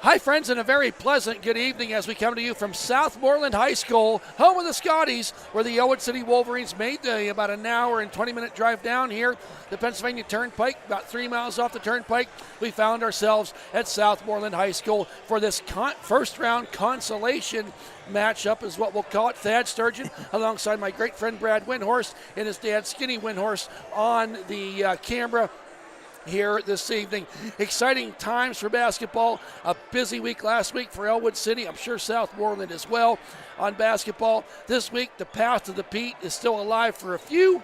Hi, friends, and a very pleasant good evening as we come to you from Southmoreland High School, home of the Scotties, where the Ellwood City Wolverines made about an hour and 20-minute drive down here, the Pennsylvania Turnpike, about 3 miles off the Turnpike. We found ourselves at Southmoreland High School for this first-round consolation matchup, is what we'll call it. Thad Sturgeon, alongside my great friend Brad Windhorst and his dad Skinny Windhorst on the camera here this evening. Exciting times for basketball. A busy week last week for Ellwood City. I'm sure Southmoreland as well on basketball. This week, the path to the Pete is still alive for a few.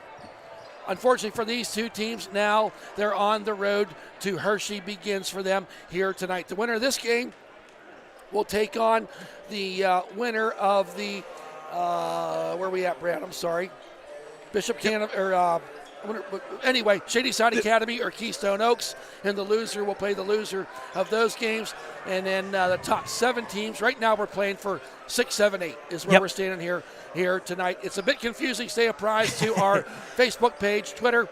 Unfortunately for these two teams, now they're on the road to Hershey. Begins for them here tonight. The winner of this game will take on the winner of the, where are we at, Brad? I'm sorry. Bishop Canada, anyway, Shady Side Academy or Keystone Oaks, and the loser will play the loser of those games. And then the top 7 teams. Right now we're playing for 6, 7, 8 is where we're standing here tonight. It's a bit confusing. Stay apprised to our Facebook page, Twitter,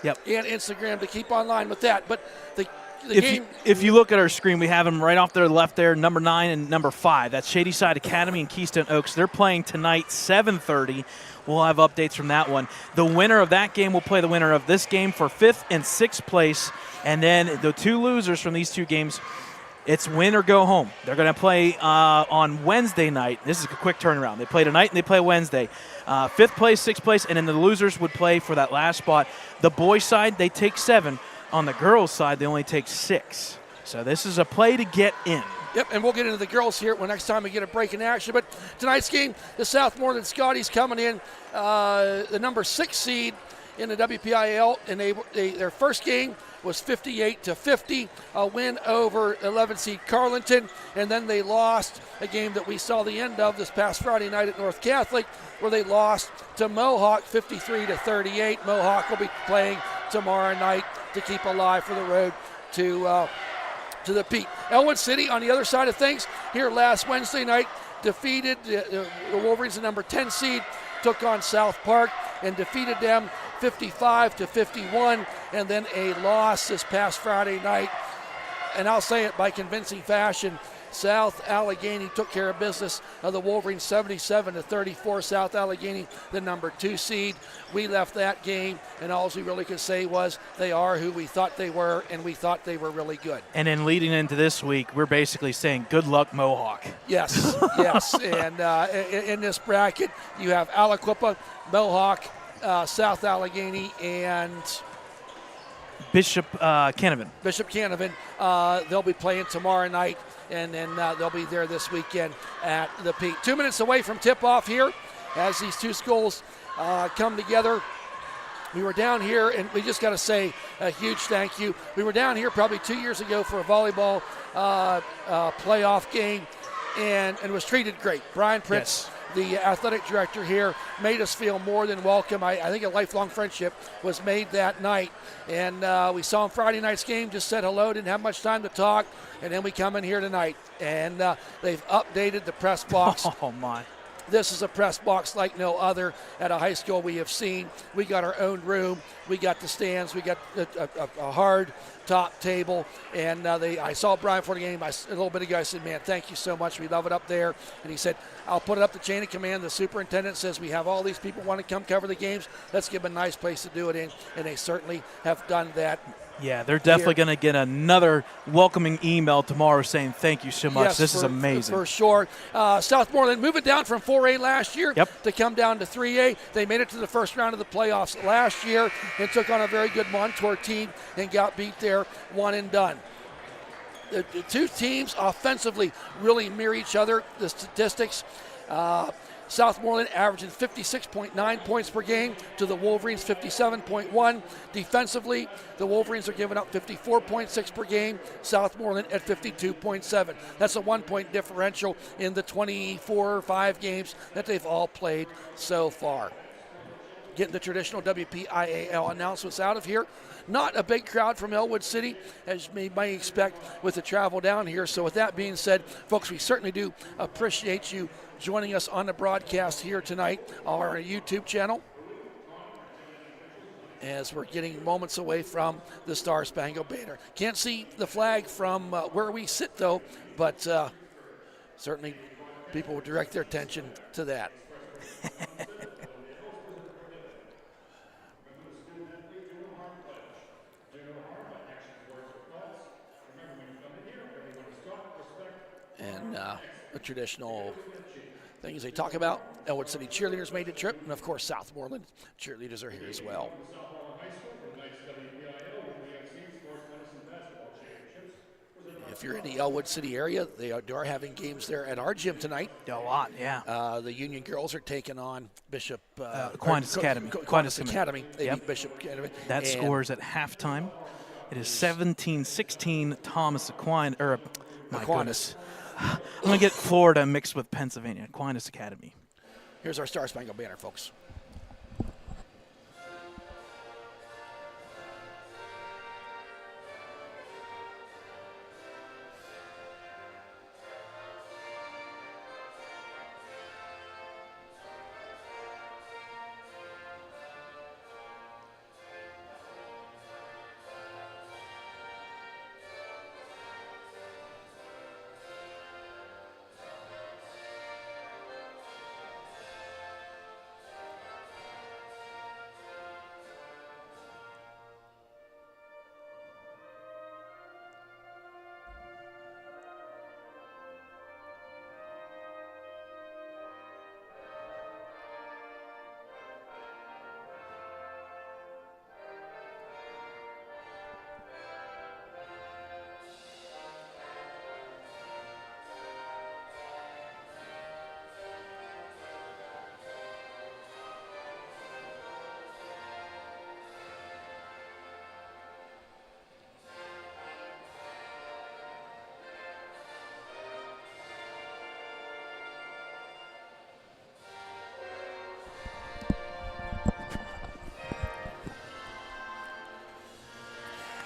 and Instagram to keep online with that. But the game. If you look at our screen, we have them right off there left there, number 9 and number 5. That's Shady Side Academy and Keystone Oaks. They're playing tonight, 7:30. We'll have updates from that one. The winner of that game will play the winner of this game for 5th and 6th place. And then the 2 losers from these 2 games, it's win or go home. They're going to play on Wednesday night. This is a quick turnaround. They play tonight and they play Wednesday. 5th place, 6th place, and then the losers would play for that last spot. The boys' side, they take 7. On the girls' side, they only take 6. So this is a play to get in. Yep, and we'll get into the girls here when next time we get a break in action. But tonight's game, the Southmoreland Scotties coming in, the number 6 seed in the WPIAL, and their first game was 58-50, a win over 11 seed Carleton, and then they lost a game that we saw the end of this past Friday night at North Catholic, where they lost to Mohawk 53-38. Mohawk will be playing tomorrow night to keep alive for the road to the Pete. Ellwood City on the other side of things here last Wednesday night defeated the Wolverines, the number 10 seed, took on South Park and defeated them 55-51, and then a loss this past Friday night, and I'll say it by convincing fashion. South Allegheny took care of business of the Wolverines 77-34. South Allegheny, the number 2 seed. We left that game, and all we really could say was they are who we thought they were, and we thought they were really good. And then leading into this week, we're basically saying good luck, Mohawk. Yes, yes. And in this bracket, you have Aliquippa, Mohawk, South Allegheny, and Bishop Canevin. Bishop Canevin. They'll be playing tomorrow night, and then they'll be there this weekend at the Pete. 2 minutes away from tip-off here as these 2 schools come together. We were down here, and we just got to say a huge thank you. We were down here probably 2 years ago for a volleyball playoff game, and was treated great. Brian Pritz, the athletic director here, made us feel more than welcome. I think a lifelong friendship was made that night. And we saw him Friday night's game, just said hello, didn't have much time to talk. And then we come in here tonight, and they've updated the press box. Oh, my. This is a press box like no other at a high school we have seen. We got our own room. We got the stands. We got a hard top table. And I saw Brian for the game. A little bit ago, I said, man, thank you so much. We love it up there. And he said, I'll put it up the chain of command. The superintendent says we have all these people want to come cover the games. Let's give them a nice place to do it in. And they certainly have done that. Yeah, they're definitely going to get another welcoming email tomorrow saying thank you so much. Yes, this is amazing. For sure. Southmoreland moving down from 4A last year to come down to 3A. They made it to the first round of the playoffs last year and took on a very good Montour team and got beat there, one and done. The 2 teams offensively really mirror each other, the statistics. Southmoreland averaging 56.9 points per game to the Wolverines 57.1. Defensively, the Wolverines are giving up 54.6 per game, Southmoreland at 52.7. That's a 1-point differential in the 24 or 5 games that they've all played so far. Getting the traditional WPIAL announcements out of here. Not a big crowd from Ellwood City, as you may expect with the travel down here. So with that being said, folks, we certainly do appreciate you joining us on the broadcast here tonight on our YouTube channel. as we're getting moments away from the Star Spangled Banner. Can't see the flag from where we sit, though, but certainly people will direct their attention to that. And the traditional things they talk about. Ellwood City cheerleaders made the trip, and of course Southmoreland cheerleaders are here as well. If you're in the Ellwood City area, they are having games there at our gym tonight. A lot, yeah. The Union girls are taking on Bishop Aquinas Academy. Aquinas Academy. They Yep. beat Bishop Academy. That scores at halftime. It is 17-16 Thomas Aquinas, or my goodness. I'm going to get Florida mixed with Pennsylvania. Aquinas Academy. Here's our Star Spangled Banner, folks.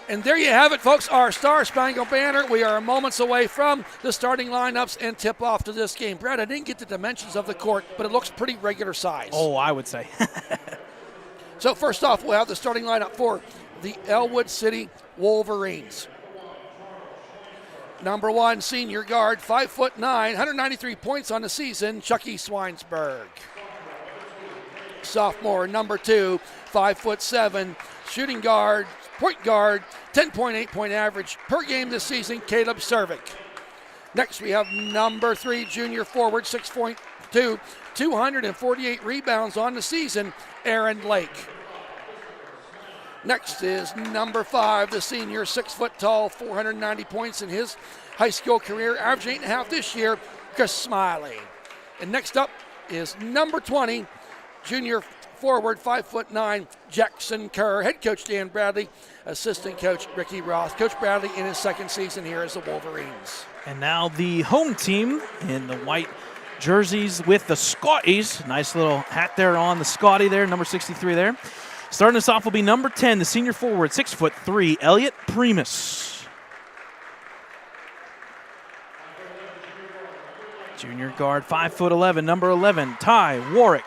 And there you have it, folks, our Star Spangled Banner. We are moments away from the starting lineups and tip-off to this game. Brad, I didn't get the dimensions of the court, but it looks pretty regular size. Oh, I would say. So first off, we'll have the starting lineup for the Ellwood City Wolverines. Number 1, senior guard, 5'9", 193 points on the season, Chucky Swinesburg. Sophomore, number 2, 5'7", shooting guard, point guard, 10.8 point average per game this season, Caleb Cervic. Next, we have number 3, junior forward, 6'2", 248 rebounds on the season, Aaron Lake. Next is number 5, the senior, 6 foot tall, 490 points in his high school career, averaging 8.5 this year, Chris Smiley. And next up is number 20, junior forward, 5'9", Jackson Kerr. Head coach Dan Bradley, assistant coach Ricky Roth. Coach Bradley in his second season here as the Wolverines. And now the home team in the white jerseys with the Scotties. Nice little hat there on the Scotty there, number 63 there. Starting us off will be number 10, the senior forward, 6'3", Elliot Primus. Junior guard, 5'11", number 11, Ty Warwick.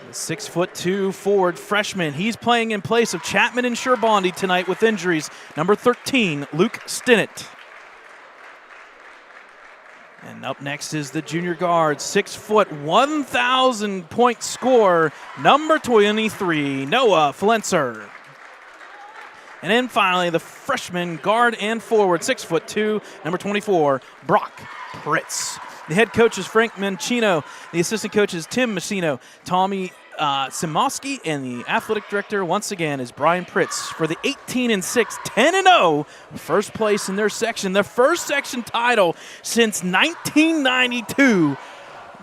The 6'2" forward freshman. He's playing in place of Chapman and Sherbondi tonight with injuries. Number 13, Luke Stinnett. And up next is the junior guard, 6 foot, 1,000-point scorer, number 23, Noah Flenser. And then finally, the freshman guard and forward, 6'2", number 24, Brock Pritz. The head coach is Frank Mancino. The assistant coach is Tim Messino, Tommy Simowski, and the athletic director, once again, is Brian Pritz for the 18-6, 10-0, first place in their section, their first section title since 1992.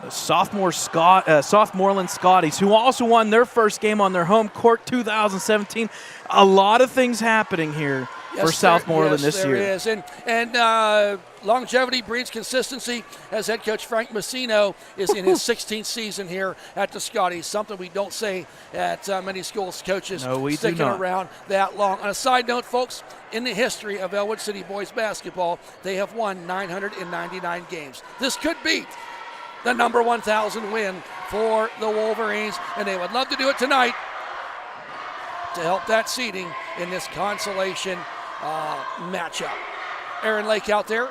The Southmoreland Scotties, who also won their first game on their home court 2017. A lot of things happening here for Southmoreland this year. Yes, there is. And longevity breeds consistency, as head coach Frank Messino is in his 16th season here at the Scotties, something we don't say at many schools coaches sticking around that long. On a side note, folks, in the history of Ellwood City boys basketball, they have won 999 games. This could be the number 1,000 win for the Wolverines, and they would love to do it tonight to help that seeding in this consolation matchup. Aaron Lake out there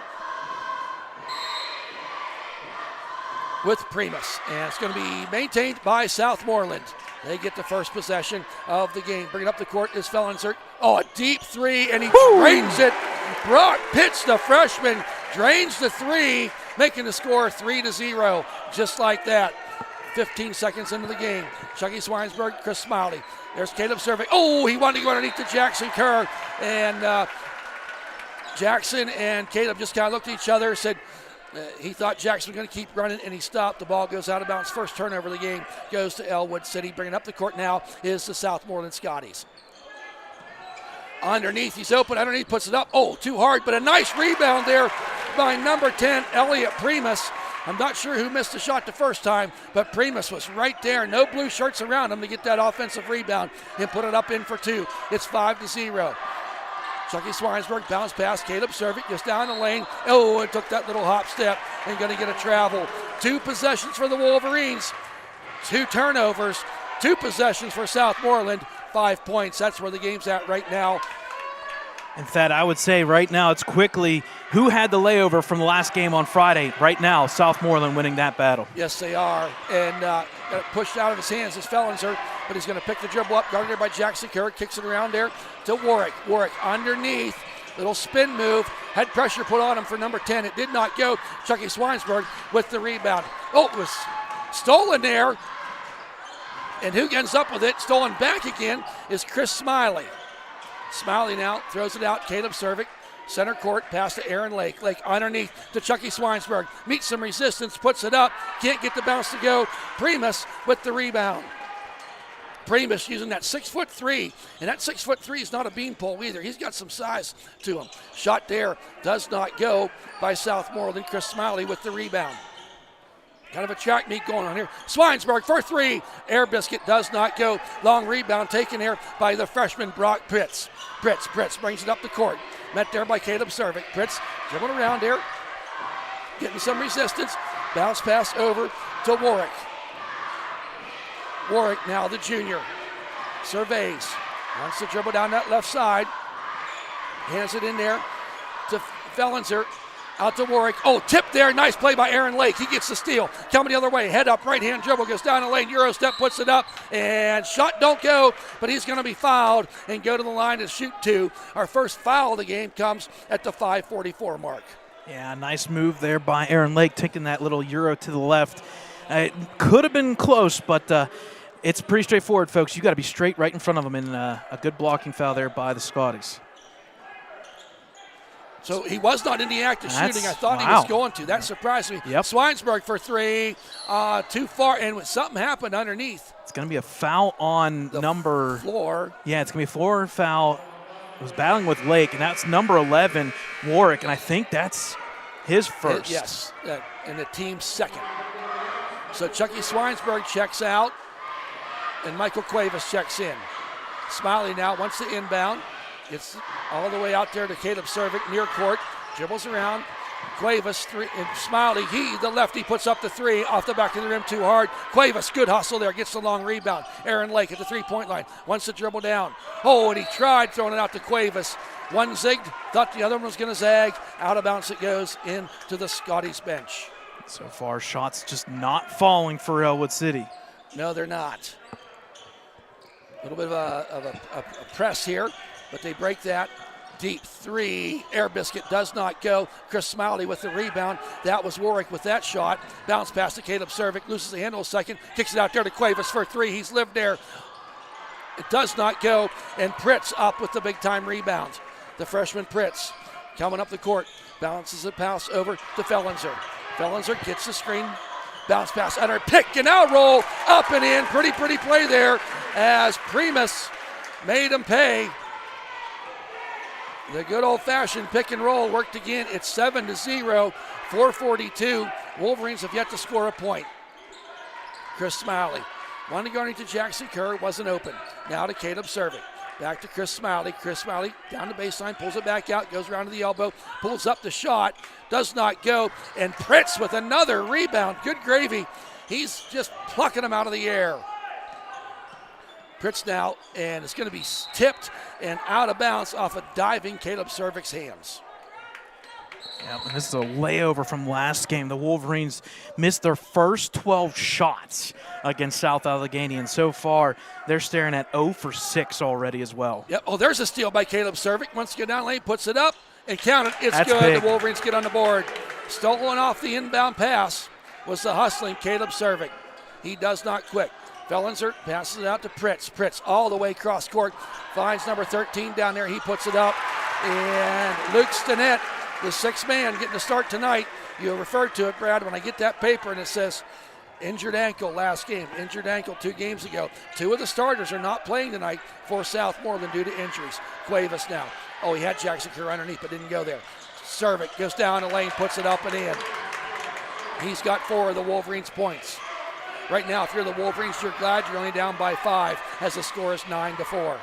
with Primus, and it's going to be maintained by Southmoreland. They get the first possession of the game. Bringing up the court is Fellenser. Oh, a deep three, and he drains it. Brock Pitts, the freshman, drains the three, making the score 3-0, just like that. 15 seconds into the game. Chucky Swinesburg, Chris Smiley. There's Caleb Survey. Oh, he wanted to go underneath to Jackson Kerr, and Jackson and Caleb just kind of looked at each other, said he thought Jackson was going to keep running, and he stopped. The ball goes out of bounds. First turnover of the game goes to Ellwood City. Bringing up the court now is the Southmoreland Scotties. Underneath, he's open. Underneath, puts it up. Oh, too hard, but a nice rebound there by number 10, Elliot Primus. I'm not sure who missed the shot the first time, but Primus was right there. No blue shirts around him to get that offensive rebound and put it up in for two. It's 5-0. Chucky Swinesburg bounce pass. Caleb Servik just down the lane. Oh, and took that little hop step and going to get a travel. 2 possessions for the Wolverines. 2 turnovers. 2 possessions for Southmoreland. 5 points. That's where the game's at right now. In fact, I would say right now it's quickly who had the layover from the last game on Friday. Right now, Southmoreland winning that battle. Yes, they are. And got it pushed out of his hands is Fellenser, but he's going to pick the dribble up. Guarded there by Jackson Kerr. Kicks it around there to Warwick. Warwick underneath. Little spin move. Had pressure put on him for number 10. It did not go. Chucky Swinesburg with the rebound. Oh, it was stolen there. And who ends up with it, stolen back again, is Chris Smiley. Smiley now throws it out. Caleb Servik, center court, pass to Aaron Lake. Lake underneath to Chucky Swinesburg. Meets some resistance, puts it up. Can't get the bounce to go. Primus with the rebound. Primus using that 6'3", and that 6'3" is not a beanpole either. He's got some size to him. Shot there does not go by Southmoreland. Chris Smiley with the rebound. Kind of a track meet going on here. Swinesburg for 3. Air biscuit does not go. Long rebound taken here by the freshman Brock Pitts. Pitts brings it up the court. Met there by Caleb Servik. Pitts dribbling around here. Getting some resistance. Bounce pass over to Warwick. Warwick now the junior. Surveys. Wants to dribble down that left side. Hands it in there to Fellenser. Out to Warwick. Oh, tip there. Nice play by Aaron Lake. He gets the steal. Coming the other way. Head up. Right-hand dribble. Goes down the lane. Euro step. Puts it up. And shot don't go. But he's going to be fouled and go to the line to shoot 2. Our first foul of the game comes at the 5:44 mark. Yeah, nice move there by Aaron Lake. Taking that little Euro to the left. It could have been close, but it's pretty straightforward, folks. You got to be straight right in front of them. And a good blocking foul there by the Scotties. So he was not in the act of shooting. I thought he was going to. That surprised me. Yep. Swinesburg for 3. Too far. And something happened underneath. It's going to be a foul on the number. Floor. Yeah, it's going to be a floor foul. It was battling with Lake, and that's number 11, Warwick. And I think that's his first. Yes, and the team's second. So Chucky Swinesburg checks out, and Michael Cuevas checks in. Smiley now wants to inbound. Gets all the way out there to Caleb Servik, near court. Dribbles around. Cuevas, 3, and Smiley, the lefty, puts up the 3 off the back of the rim too hard. Cuevas, good hustle there, gets the long rebound. Aaron Lake at the 3-point line, wants to dribble down. Oh, and he tried throwing it out to Cuevas. One zigged, thought the other one was going to zag. Out of bounds it goes into the Scotties bench. So far, shots just not falling for Ellwood City. No, they're not. A little bit of a press here. But they break that. Deep 3. Air biscuit does not go. Chris Smiley with the rebound. That was Warwick with that shot. Bounce pass to Caleb Servik. Loses the handle a second. Kicks it out there to Cuevas for 3. He's lived there. It does not go. And Pritz up with the big time rebound. The freshman Pritz coming up the court. Bounces a pass over to Fellenser. Fellenser gets the screen. Bounce pass under. Pick and now roll. Up and in. Pretty play there as Primus made him pay. The good old-fashioned pick and roll worked again. It's 7-0, 4:42. Wolverines have yet to score a point. Chris Smiley wanted to go into Jackson Kerr, wasn't open. Now to Caleb Servik. Back to Chris Smiley. Chris Smiley down the baseline, pulls it back out, goes around to the elbow, pulls up the shot, does not go, and Pritz with another rebound. Good gravy. He's just plucking them out of the air. Pritz now, and it's going to be tipped and out of bounds off a diving Caleb Servik's hands. Yep, and this is a layover from last game. The Wolverines missed their first 12 shots against South Allegheny, and so far they're staring at 0 for 6 already as well. Yep. Oh, there's a steal by Caleb Servik. Wants to get down lane, puts it up, and counted. It's That's good. big. The Wolverines get on the board. Stolen off the inbound pass was the hustling Caleb Servik. He does not quit. Fellenser passes it out to Pritz. Pritz all the way across court. Finds number 13 down there. He puts it up. And Luke Stinnett, the sixth man, getting the start tonight. You referred to it, Brad, when I get that paper and it says injured ankle last game, injured ankle 2 games ago. 2 of the starters are not playing tonight for Southmoreland due to injuries. Cuevas now. Oh, he had Jackson Kerr underneath, but didn't go there. Servik goes down the lane, puts it up and in. He's got 4 of the Wolverines' points. Right now, if you're the Wolverines, you're glad you're only down by 5 as the score is 9-4.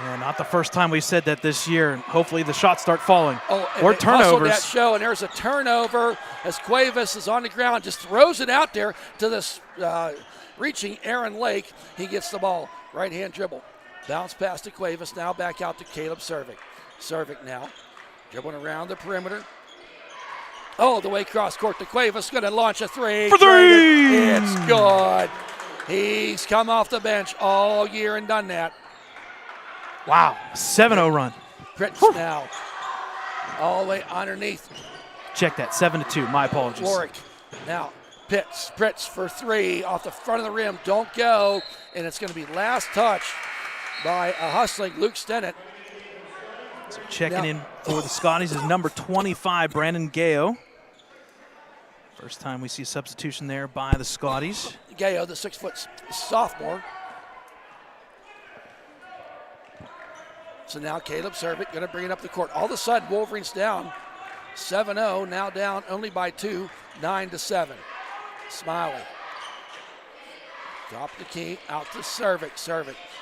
Yeah, not the first time we said that this year. Hopefully the shots start falling. Oh, or turnovers. That show, and there's a turnover as Cuevas is on the ground, just throws it out there to this reaching Aaron Lake. He gets the ball, right-hand dribble. Bounce pass to Cuevas, now back out to Caleb Servik. Servik now, dribbling around the perimeter. Oh, the way cross court to Cuevas, going to launch a 3. For 3! It's good. He's come off the bench all year and done that. Wow, 7-0 run. Pritz now, all the way underneath. Check that, 7-2, my apologies. Warwick now, Pritz for 3 off the front of the rim, don't go, and it's going to be last touch by a hustling Luke Stinnett. So checking in for the Scotties is number 25, Brandon Gayo. First time we see a substitution there by the Scotties. Gayo, the 6-foot sophomore. So now Caleb Servik going to bring it up the court. All of a sudden, Wolverines down 7-0, now down only by 2, 9-7. Smiley. Drop the key, out to Servik.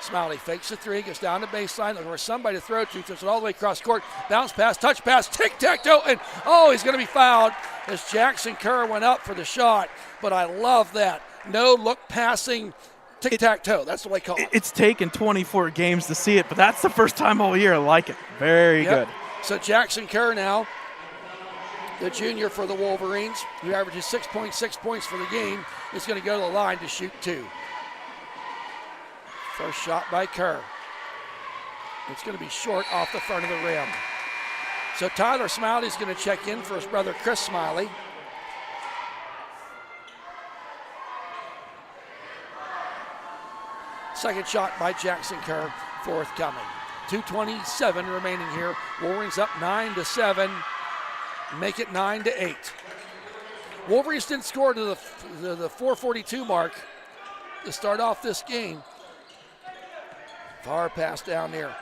Smiley fakes the 3, goes down the baseline, looking for somebody to throw to, throws it all the way across court. Bounce pass, touch pass, tic-tac-toe, and he's going to be fouled as Jackson Kerr went up for the shot. But I love that. No look passing, tic-tac-toe. That's the way I call it. It's taken 24 games to see it, but that's the first time all year. I like it. Very good. So Jackson Kerr now, the junior for the Wolverines, who averages 6.6 points for the game, is going to go to the line to shoot 2. First shot by Kerr. It's going to be short off the front of the rim. So Tyler Smiley's going to check in for his brother Chris Smiley. Second shot by Jackson Kerr, forthcoming. 2:27 remaining here. Wolverines up 9-7. Make it 9-8. Wolverines didn't score to the 4:42 mark to start off this game. Far pass down there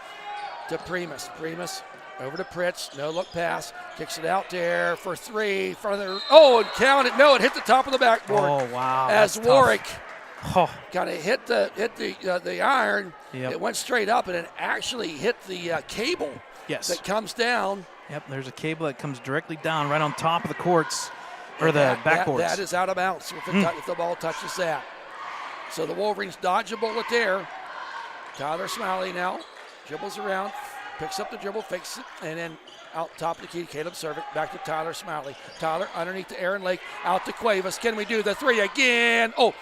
to Primus. Primus over to Pritz. No look pass. Kicks it out there for 3. And count it. No, it hit the top of the backboard. Oh, wow. As Warwick kind of hit the iron. Yep. It went straight up and it actually hit the cable that comes down. Yep, there's a cable that comes directly down right on top of the courts, or the backboards. That is out of bounds if the ball touches that. So the Wolverines dodge a bullet there. Tyler Smiley now dribbles around, picks up the dribble, fakes it, and then out top of the key, Caleb Servik, back to Tyler Smiley. Tyler underneath to Aaron Lake, out to Cuevas. Can we do the 3 again? It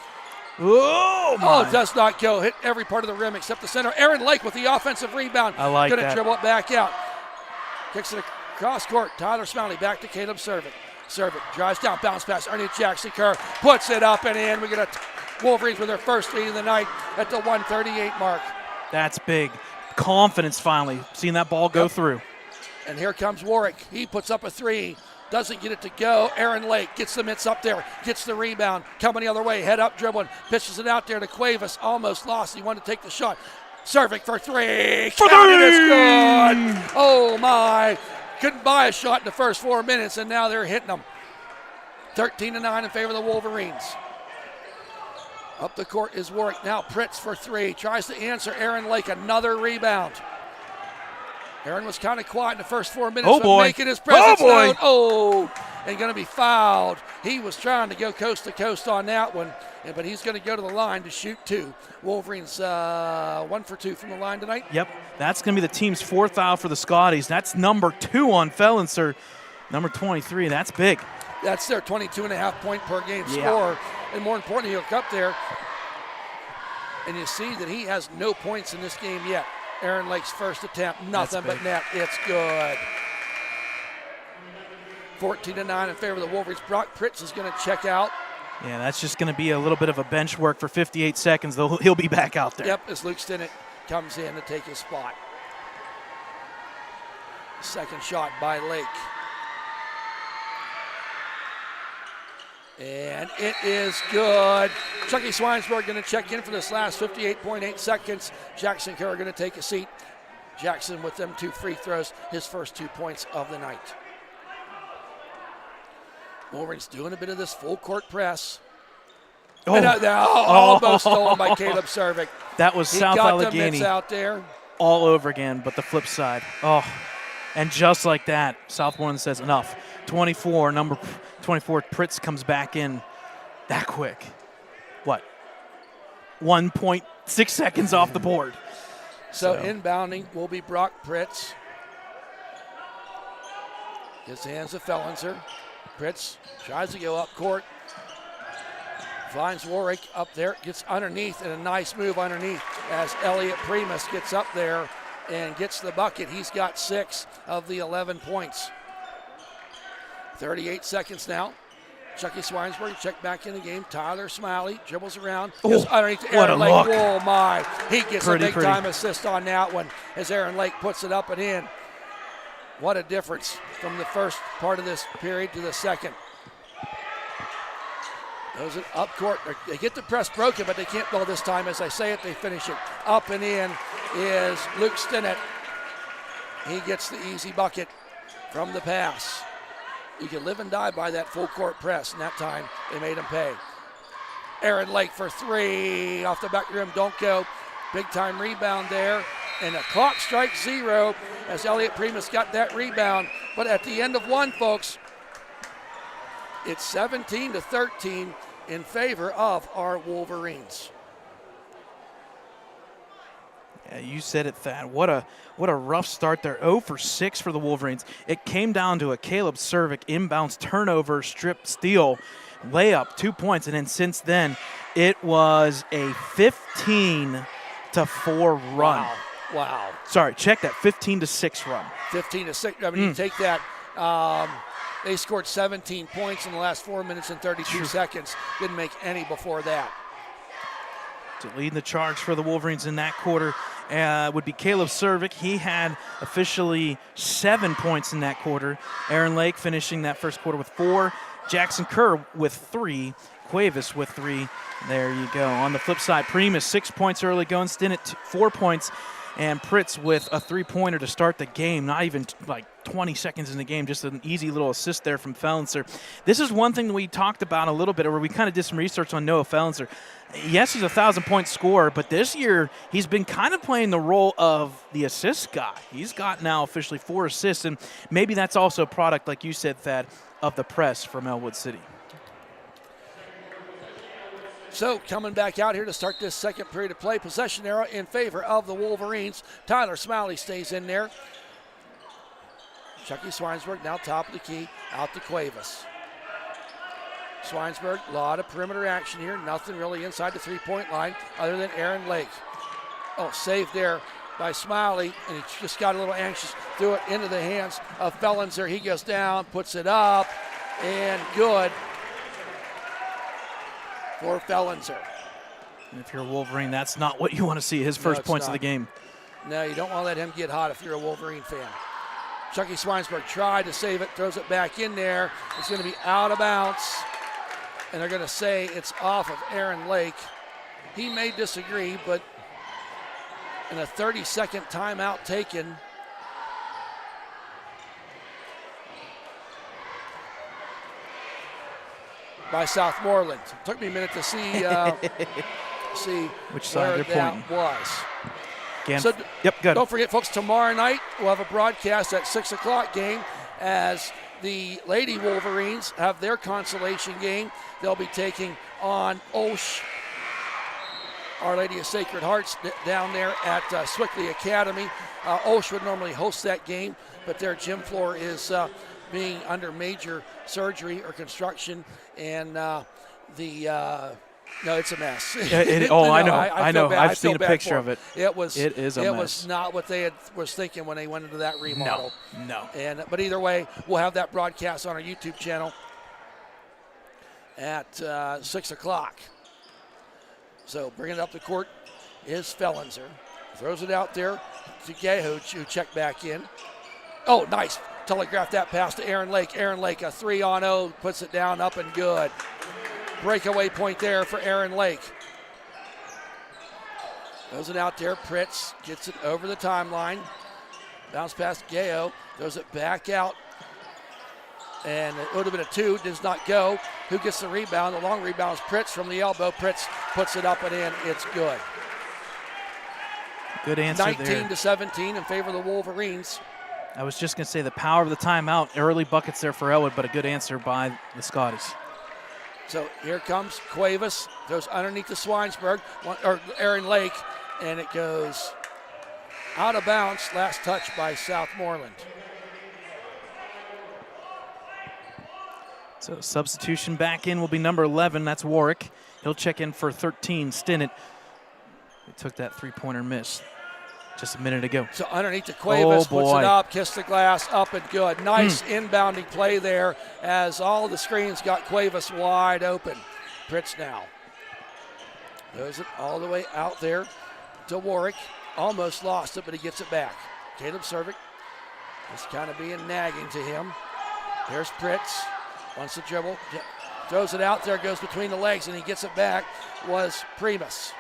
does not go. Hit every part of the rim except the center. Aaron Lake with the offensive rebound. I like that. Going to dribble it back out. Kicks it across court. Tyler Smiley back to Caleb Servik. Servik drives down, bounce pass underneath Jackson Kerr. Puts it up and in. We get a Wolverines with their first lead of the night at the 1:38 mark. That's big. Confidence finally. Seeing that ball go through. And here comes Warwick. He puts up a 3. Doesn't get it to go. Aaron Lake gets the mitts up there. Gets the rebound. Coming the other way. Head up dribbling. Pitches it out there to Cuevas. Almost lost. He wanted to take the shot. Serving for three. Counted is good. Oh, my. Couldn't buy a shot in the first 4 minutes, and now they're hitting them. 13-9 in favor of the Wolverines. Up the court is Warwick. Now Pritz for three. Tries to answer Aaron Lake. Another rebound. Aaron was kind of quiet in the first 4 minutes, but making his presence known. Oh, and going to be fouled. He was trying to go coast to coast on that one, but he's going to go to the line to shoot two. Wolverines 1 for 2 from the line tonight. Yep, that's going to be the team's fourth foul for the Scotties. That's number 2 on Fellenser, number 23. That's big. That's their 22.5 point per game score. And more importantly, you look up there, and you see that he has no points in this game yet. Aaron Lake's first attempt, nothing but net. It's good. 14-9 in favor of the Wolverines. Brock Pritz is going to check out. Yeah, that's just going to be a little bit of a bench work for 58 seconds, though he'll be back out there. Yep, as Luke Stinnett comes in to take his spot. Second shot by Lake. And it is good. Chucky Swinesburg going to check in for this last 58.8 seconds. Jackson Kerr going to take a seat. Jackson with them 2 free throws, his first 2 points of the night. Wolverines doing a bit of this full court press. Almost stolen by Caleb Servik. That was South Allegheny out there. All over again, but the flip side. Oh, and just like that, Southmoreland says enough. 24, number 24, Pritz comes back in that quick. What? 1.6 seconds off the board. So inbounding will be Brock Pritz. His hands to Fellenser. Pritz tries to go up court. Finds Warwick up there, gets underneath, and a nice move underneath as Elliot Primus gets up there and gets the bucket. He's got 6 of the 11 points. 38 seconds now. Chucky Swinesburg check back in the game. Tyler Smiley dribbles around. Goes underneath to Aaron Lake. Look. Oh, my. He gets a big-time assist on that one as Aaron Lake puts it up and in. What a difference from the first part of this period to the second. Those up court. They get the press broken, but they can't go this time. As I say it, they finish it. Up and in is Luke Stinnett. He gets the easy bucket from the pass. You can live and die by that full court press, and that time they made him pay. Aaron Lake for 3 off the back rim, don't go. Big time rebound there, and the clock strikes 0 as Elliot Primus got that rebound. But at the end of one, folks, it's 17-13 in favor of our Wolverines. Yeah, you said it, Thad. What a rough start there. 0 for 6 for the Wolverines. It came down to a Caleb Servik inbounds turnover, strip steal, layup, 2 points, and then since then it was a 15-4 run. Wow. Sorry, check that. 15-6 run. 15-6. I mean, you take that. They scored 17 points in the last 4 minutes and 32 seconds. Didn't make any before that. So leading the charge for the Wolverines in that quarter would be Caleb Servik. He had officially 7 points in that quarter. Aaron Lake finishing that first quarter with 4. Jackson Kerr with 3. Cuevas with 3. There you go. On the flip side, Primus 6 points early going. Stinnett 4 points. And Pritz with a 3-pointer to start the game. Not even like 20 seconds in the game. Just an easy little assist there from Fellenser. This is one thing that we talked about a little bit, where we kind of did some research on Noah Fellenser. Yes, he's a 1,000-point scorer, but this year he's been kind of playing the role of the assist guy. He's got now officially 4 assists, and maybe that's also a product, like you said, Thad, of the press from Ellwood City. So coming back out here to start this second period of play, possession arrow in favor of the Wolverines. Tyler Smiley stays in there. Chucky Swinesburg now top of the key, out to Cuevas. Swinesburg, a lot of perimeter action here. Nothing really inside the 3-point line other than Aaron Lake. Oh, saved there by Smiley, and he just got a little anxious. Threw it into the hands of Fellenser. He goes down, puts it up, and good for Fellenser. And if you're a Wolverine, that's not what you want to see, his first points of the game. No, you don't want to let him get hot if you're a Wolverine fan. Chucky Swinesburg tried to save it, throws it back in there. It's going to be out of bounds, and they're going to say it's off of Aaron Lake. He may disagree, but And a 30-second timeout taken. By Southmoreland. Took me a minute to see which side they're pointing was. Again, So good. Don't forget, folks, tomorrow night we'll have a broadcast at 6 o'clock game as the Lady Wolverines have their consolation game. They'll be taking on Osh, Our Lady of Sacred Hearts, down there at Swickley Academy. Osh would normally host that game, but their gym floor is being under major surgery or construction, and no, it's a mess. I know. I've seen a picture of it. It is a mess. It was not what they was thinking when they went into that remodel. No. But either way, we'll have that broadcast on our YouTube channel at 6 o'clock. So bringing it up the court is Fellenser. Throws it out there to Geho, who checked back in. Oh, nice. Telegraphed that pass to Aaron Lake. Aaron Lake, a 3-on-0, puts it down, up and good. Breakaway point there for Aaron Lake. Throws it out there. Pritz gets it over the timeline. Bounce past Geho. Throws it back out. And it would have been a 2. Does not go. Who gets the rebound? The long rebound is Pritz from the elbow. Pritz puts it up and in. It's good. Good answer 19-17 in favor of the Wolverines. I was just going to say the power of the timeout. Early buckets there for Ellwood, but a good answer by the Scotties. So here comes Cuevas. Goes underneath the Swinesburg, or Aaron Lake, and it goes out of bounds. Last touch by Southmoreland. So substitution back in will be number 11. That's Warwick. He'll check in for 13. Stinnett. He took that three-pointer miss just a minute ago. So underneath the Cuevas, puts it up, kissed the glass, up and good. Nice inbounding play there as all the screens got Cuevas wide open. Pritz now. Throws it all the way out there to Warwick. Almost lost it, but he gets it back. Caleb Cervic just kind of being nagging to him. Here's Pritz. Wants to dribble. Throws it out there, goes between the legs, and he gets it back. Was Primus.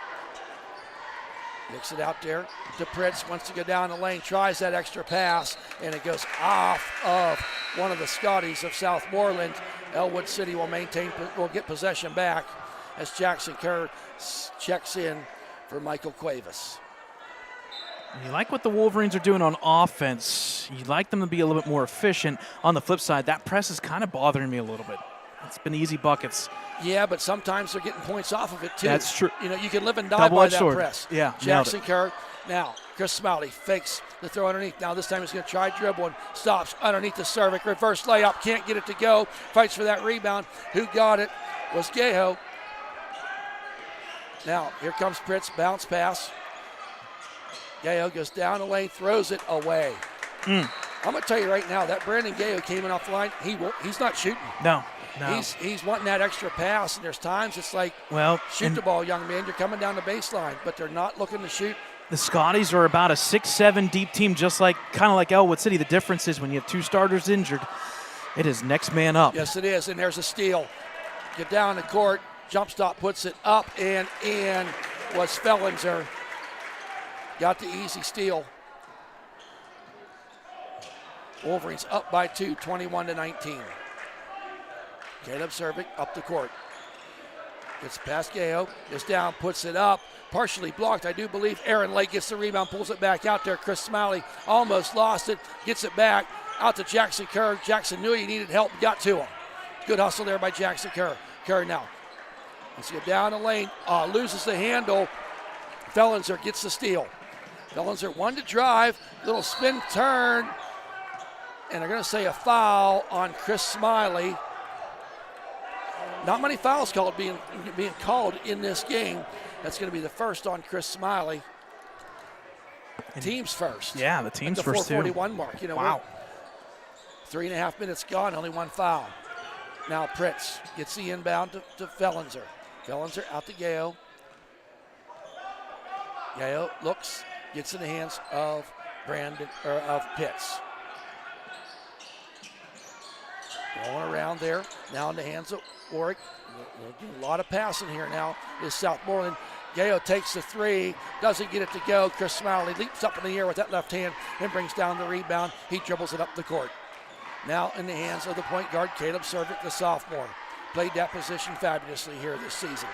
Kicks it out there to Pritz, wants to go down the lane, tries that extra pass, and it goes off of one of the Scotties of Southmoreland. Ellwood City will get possession back as Jackson Kerr checks in for Michael Cuevas. You like what the Wolverines are doing on offense. You like them to be a little bit more efficient. On the flip side, that press is kind of bothering me a little bit. It's been easy buckets. Yeah, but sometimes they're getting points off of it, too. That's true. You know, you can live and die by that press. Yeah, Jackson Kerr. Now, Chris Smiley fakes the throw underneath. Now this time he's going to try dribble and stops underneath the Cervic. Reverse layup. Can't get it to go. Fights for that rebound. Who got it was Geho. Now, here comes Pritz. Bounce pass. Geho goes down the lane, throws it away. I'm going to tell you right now, that Brandon Geho came in off the line. He's not shooting. No. He's wanting that extra pass, and there's times it's like, shoot the ball, young man. You're coming down the baseline, but they're not looking to shoot. The Scotties are about a 6-7 deep team, kind of like Ellwood City. The difference is when you have two starters injured, it is next man up. Yes, it is, and there's a steal. Get down the court, jump stop puts it up and in. Was Fellenser. Got the easy steal. Wolverines up by 2, 21-19. Caleb Cervic up the court. Gets past Geho, is down, puts it up. Partially blocked, I do believe. Aaron Lake gets the rebound, pulls it back out there. Chris Smiley almost lost it, gets it back out to Jackson Kerr. Jackson knew he needed help, got to him. Good hustle there by Jackson Kerr. Kerr now. Let's get down the lane, loses the handle. Fellenser gets the steal. Fellenser one to drive, little spin turn, and they're going to say a foul on Chris Smiley. Not many fouls being called in this game. That's going to be the first on Chris Smiley. Team's first. Yeah, the team's first. The 4:41 too. mark. Wow. 3.5 minutes gone, only one foul. Now Pritz gets the inbound to Fellenser. Fellenser out to Geho. Geho looks, gets in the hands of Pitts. Rolling around there. Now in the hands of Warwick. A lot of passing here now is Southmoreland. Gayo takes the three, doesn't get it to go. Chris Smiley leaps up in the air with that left hand and brings down the rebound. He dribbles it up the court. Now in the hands of the point guard, Caleb Servik, the sophomore. Played that position fabulously here this season.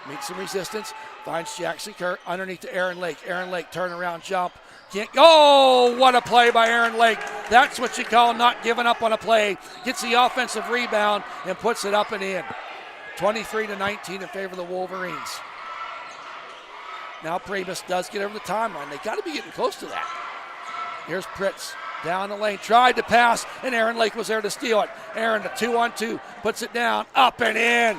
Meets some resistance, finds Jackson Kerr underneath to Aaron Lake. Aaron Lake, turnaround jump. Can't. Oh, what a play by Aaron Lake. That's what you call not giving up on a play. Gets the offensive rebound and puts it up and in. 23-19 in favor of the Wolverines. Now Priebus does get over the timeline. They got to be getting close to that. Here's Pritz down the lane. Tried to pass, and Aaron Lake was there to steal it. Aaron, a 2-on-2, puts it down, up and in.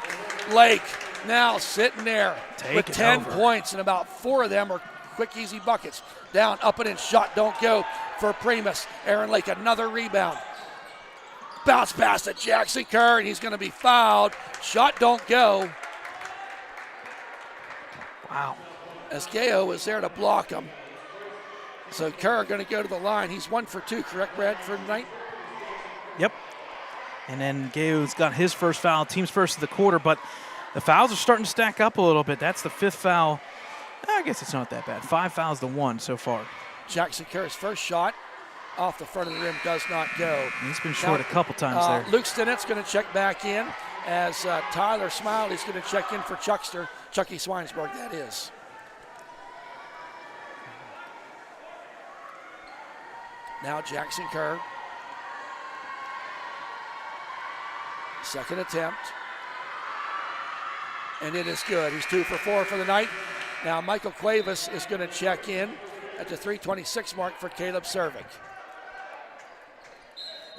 Lake now sitting there with 10 points, and about 4 of them are quick, easy buckets. Down, up and in, shot don't go for Primus. Aaron Lake, another rebound. Bounce pass to Jackson Kerr, and he's going to be fouled. Shot don't go. Wow. As Gayo was there to block him. So Kerr going to go to the line. He's 1 for 2, correct, Brad, for tonight? Yep. And then Gayo's got his first foul, team's first of the quarter, but the fouls are starting to stack up a little bit. That's the 5th foul. I guess it's not that bad. 5 fouls to 1 so far. Jackson Kerr's first shot off the front of the rim does not go. He's been short a couple times there. Luke Stinnet's going to check back in as Tyler Smiley's going to check in for Chucky Swinesburg, that is. Now Jackson Kerr. Second attempt. And it is good. He's 2 for 4 for the night. Now Michael Cuevas is going to check in at the 3:26 mark for Caleb Servik.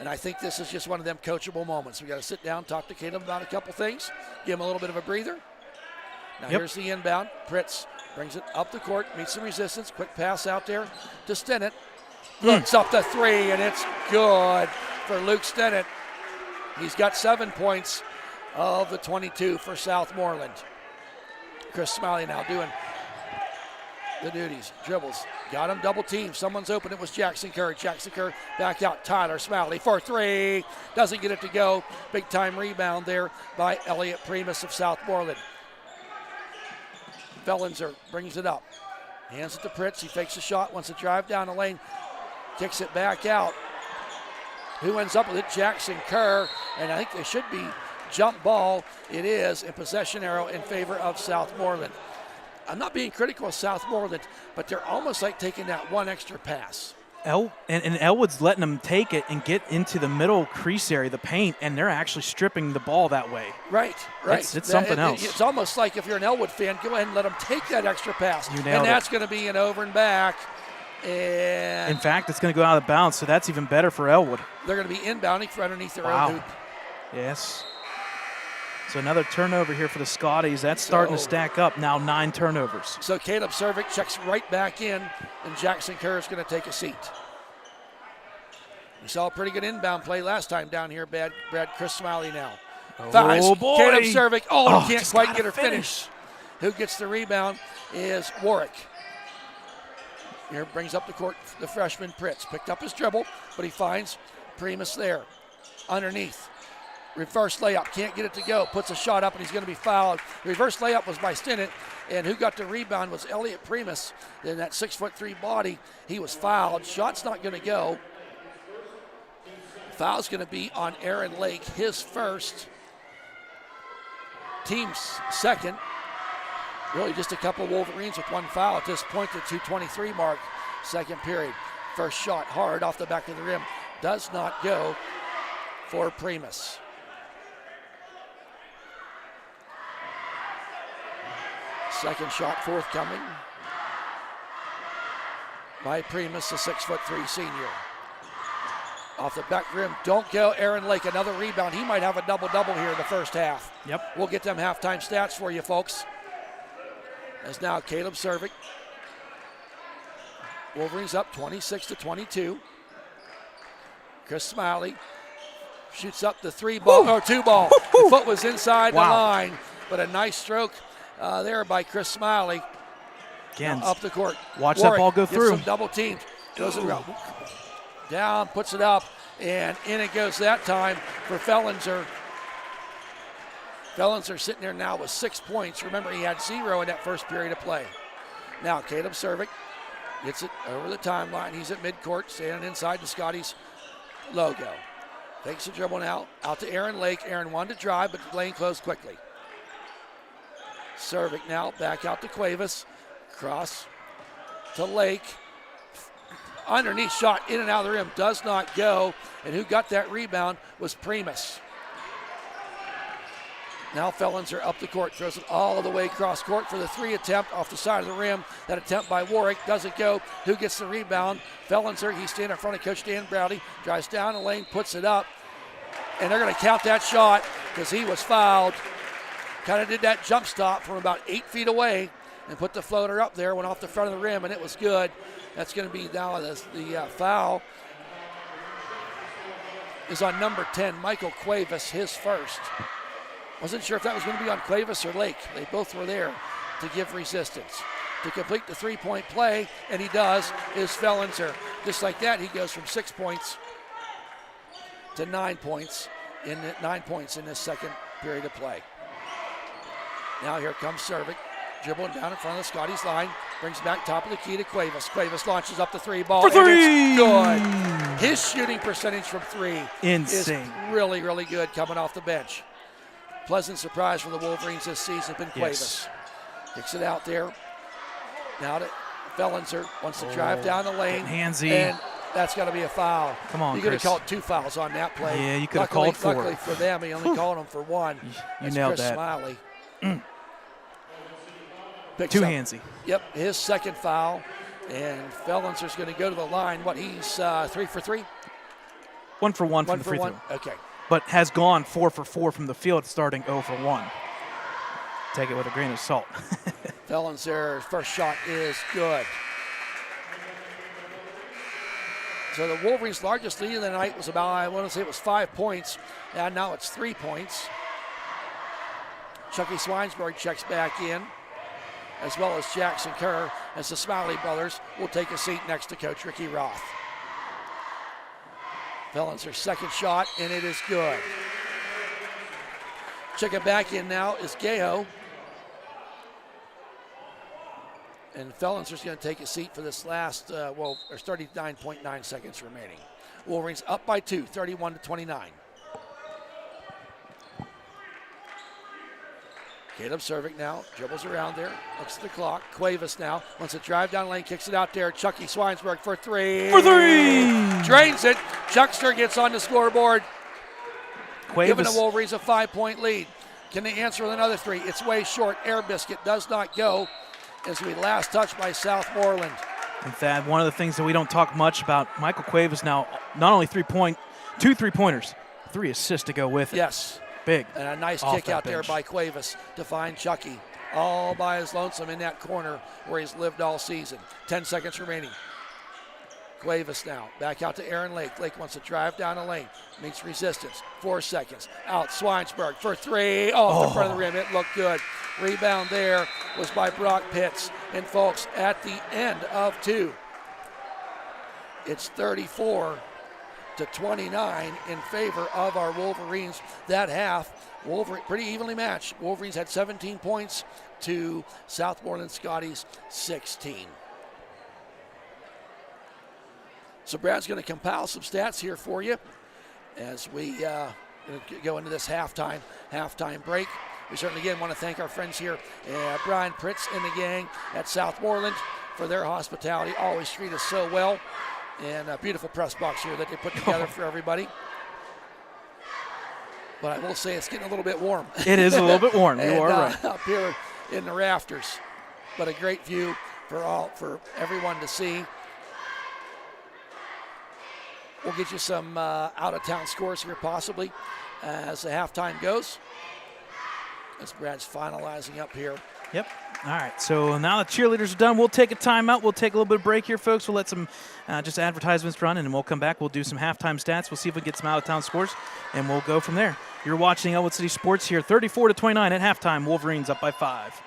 And I think this is just one of them coachable moments. We got to sit down, talk to Caleb about a couple things, give him a little bit of a breather. Now here's the inbound. Pritz brings it up the court, meets some resistance. Quick pass out there to Stinnett. Looks up the 3, and it's good for Luke Stinnett. He's got 7 points of the 22 for Southmoreland. Chris Smiley now doing the duties. Dribbles. Got him double team. Someone's open. It was Jackson Kerr. Jackson Kerr back out. Tyler Smiley for 3. Doesn't get it to go. Big time rebound there by Elliot Primus of Southmoreland. Fellenzer brings it up. Hands it to Pritz. He fakes a shot. Wants to drive down the lane. Kicks it back out. Who ends up with it? Jackson Kerr. And I think there should be jump ball. It is, and possession arrow in favor of Southmoreland. I'm not being critical of Southmoreland, but they're almost like taking that one extra pass. And Ellwood's letting them take it and get into the middle crease area, the paint, and they're actually stripping the ball that way. Right. It's something else. It's almost like if you're an Elwood fan, go ahead and let them take that extra pass. You nailed and that's going to be an over and back. And in fact, it's going to go out of bounds, so that's even better for Ellwood. They're going to be inbounding for underneath their own hoop. Yes. So another turnover here for the Scotties. That's starting to stack up now, 9 turnovers. So Caleb Servik checks right back in, and Jackson Kerr is going to take a seat. We saw a pretty good inbound play last time down here, Brad. Chris Smiley now. Oh, boy. Caleb Servik. Can't quite get her finished. Who gets the rebound is Warwick. Here brings up the court the freshman Pritz. Picked up his dribble, but he finds Primus there. Underneath. Reverse layup, can't get it to go. Puts a shot up, and he's going to be fouled. The reverse layup was by Stinnett, and who got the rebound was Elliot Primus. In that 6'3" body, he was fouled. Shot's not going to go. Foul's going to be on Aaron Lake, his first. Team's second. Really just a couple Wolverines with 1 foul at this point, the 2:23 mark, second period. First shot hard off the back of the rim. Does not go for Primus. Second shot forthcoming by Primus, the 6'3" senior. Off the back rim, don't go. Aaron Lake, another rebound. He might have a double-double here in the first half. Yep. We'll get them halftime stats for you, folks. As now Caleb Servik. Wolverines up 26-22. Chris Smiley shoots up the 2 ball. The foot was inside the line, but a nice stroke there by Chris Smiley. Again, up the court. Watch Warwick that ball go through. Some double teams. Goes around. Down, puts it up, And in it goes that time for Fellinser. Fellinser sitting there now with 6 points. Remember, he had 0 in that first period of play. Now, Caleb Cervic gets it over the timeline. He's at midcourt, standing inside the Scotties logo. Takes the dribble now, out to Aaron Lake. Aaron wanted to drive, but the lane closed quickly. Cervic now back out to Cuevas. Cross to Lake. Underneath shot in and out of the rim. Does not go. And who got that rebound was Primus. Now Fellinser up the court, throws it all the way across court for the 3 attempt off the side of the rim. That attempt by Warwick doesn't go. Who gets the rebound? Fellinser. He's standing in front of Coach Dan Browdy. Drives down the lane, puts it up. And they're going to count that shot because he was fouled. Kind of did that jump stop from about 8 feet away and put the floater up there, went off the front of the rim, and it was good. That's going to be now the foul is on number 10, Michael Cuevas, his first. Wasn't sure if that was going to be on Cuevas or Lake. They both were there to give resistance. To complete the 3-point play, and he does, is Fellinser. Just like that, he goes from 6 points to 9 points in 9 points in this second period of play. Now here comes Cervic, dribbling down in front of the Scotties line, brings back top of the key to Cuevas. Cuevas launches up the 3 ball. For 3! And it's good. His shooting percentage from 3 Insane. is really, really good coming off the bench. Pleasant surprise from the Wolverines this season, been Cuevas. Yes. Kicks it out there. Now to Fellinser, wants to drive down the lane. Handsy. And that's got to be a foul. Come on, You could have Chris. called 2 fouls on that play. Yeah, you could have called 4. Luckily for them, he only called them for 1. You That's nailed Chris that. Smiley. Too handsy. Yep, his second foul. And Fellinser's going to go to the line. What, he's 3 for 3? 1 for 1 from 1 the for free 1? throw. Okay. But has gone 4 for 4 from the field, starting 0 for 1. Take it with a grain of salt. Fellinser's first shot is good. So the Wolverines' largest lead of the night was about, I want to say it was 5 points, and now it's 3 points. Chucky Swinesburg checks back in, as well as Jackson Kerr, as the Smiley brothers will take a seat next to Coach Ricky Roth. Fellinser's second shot, and it is good. Checking back in now is Gayo. And Fellinser's going to take a seat for this last, there's 39.9 seconds remaining. Wolverines up by 2, 31-29. Caleb Cervic now dribbles around there, looks at the clock. Cuevas now wants to drive down the lane, kicks it out there. Chucky Swinesburg for 3. For 3! Drains it. Chuckster gets on the scoreboard, giving the Cuevas. Wolverines a 5-point lead. Can they answer with another 3? It's way short. Air biscuit does not go. As we last touched by Southmoreland. In fact, one of the things that we don't talk much about, Michael Cuevas now not only 2 3-pointers, 3 assists to go with it. Yes. Big. And a nice Off kick that out there bench. by Cuevas to find Chucky. All by his lonesome in that corner where he's lived all season. 10 seconds remaining. Cuevas now back out to Aaron Lake. Lake wants to drive down the lane. Meets resistance. 4 seconds. Out Swinesburg for 3. Off the front of the rim. It looked good. Rebound there was by Brock Pitts. And folks, at the end of 2, it's 34-29 in favor of our Wolverines. That half, Wolverine pretty evenly matched. Wolverines had 17 points to Southmoreland Scotties 16. So Brad's going to compile some stats here for you as we go into this halftime break. We certainly again want to thank our friends here, Brian Pritz and the gang at Southmoreland for their hospitality. Always treat us so well. And a beautiful press box here that they put together for everybody. But I will say it's getting a little bit warm. It is a little bit warm. And, You are right. Up here in the rafters. But a great view for everyone to see. We'll get you some out-of-town scores here possibly as the halftime goes. As Brad's finalizing up here. Yep. All right. So now the cheerleaders are done. We'll take a timeout. We'll take a little bit of break here, folks. We'll let some just advertisements run, and then we'll come back. We'll do some halftime stats. We'll see if we get some out-of-town scores, and we'll go from there. You're watching Ellwood City Sports here, 34-29 at halftime. Wolverines up by 5.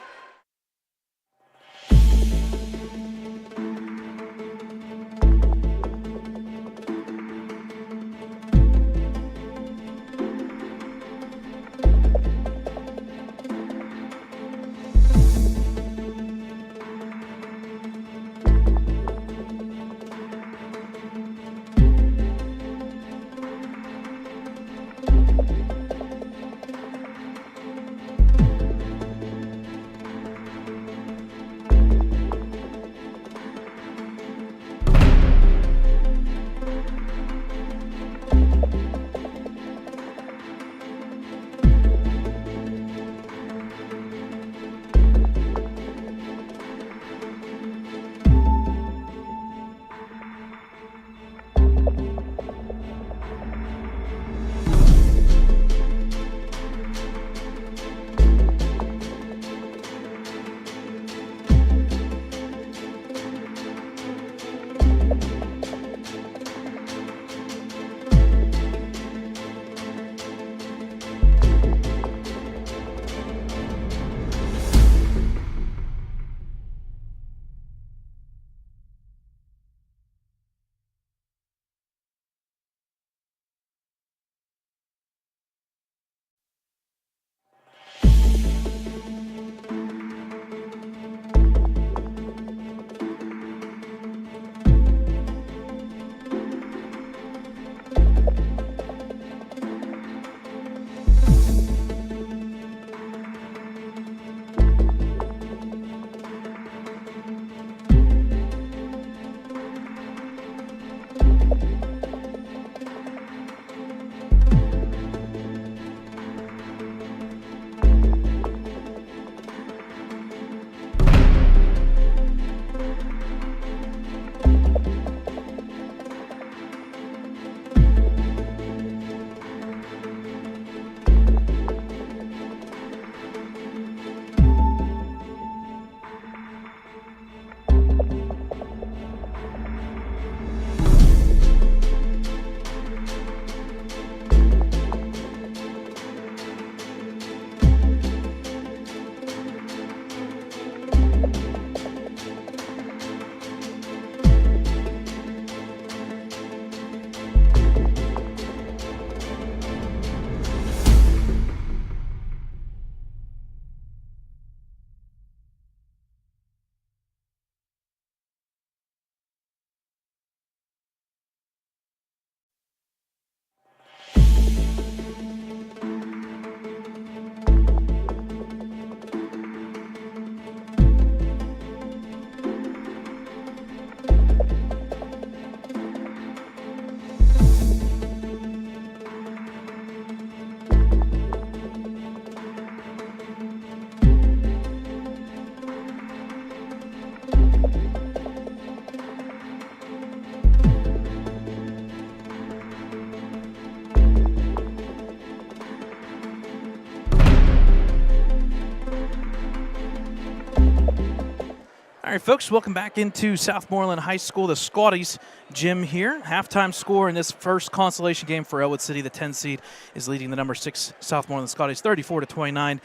All right, folks, welcome back into Southmoreland High School. The Scotties gym here. Halftime score in this first consolation game for Ellwood City. The 10 seed is leading the number 6 Southmoreland Scotties 34-29.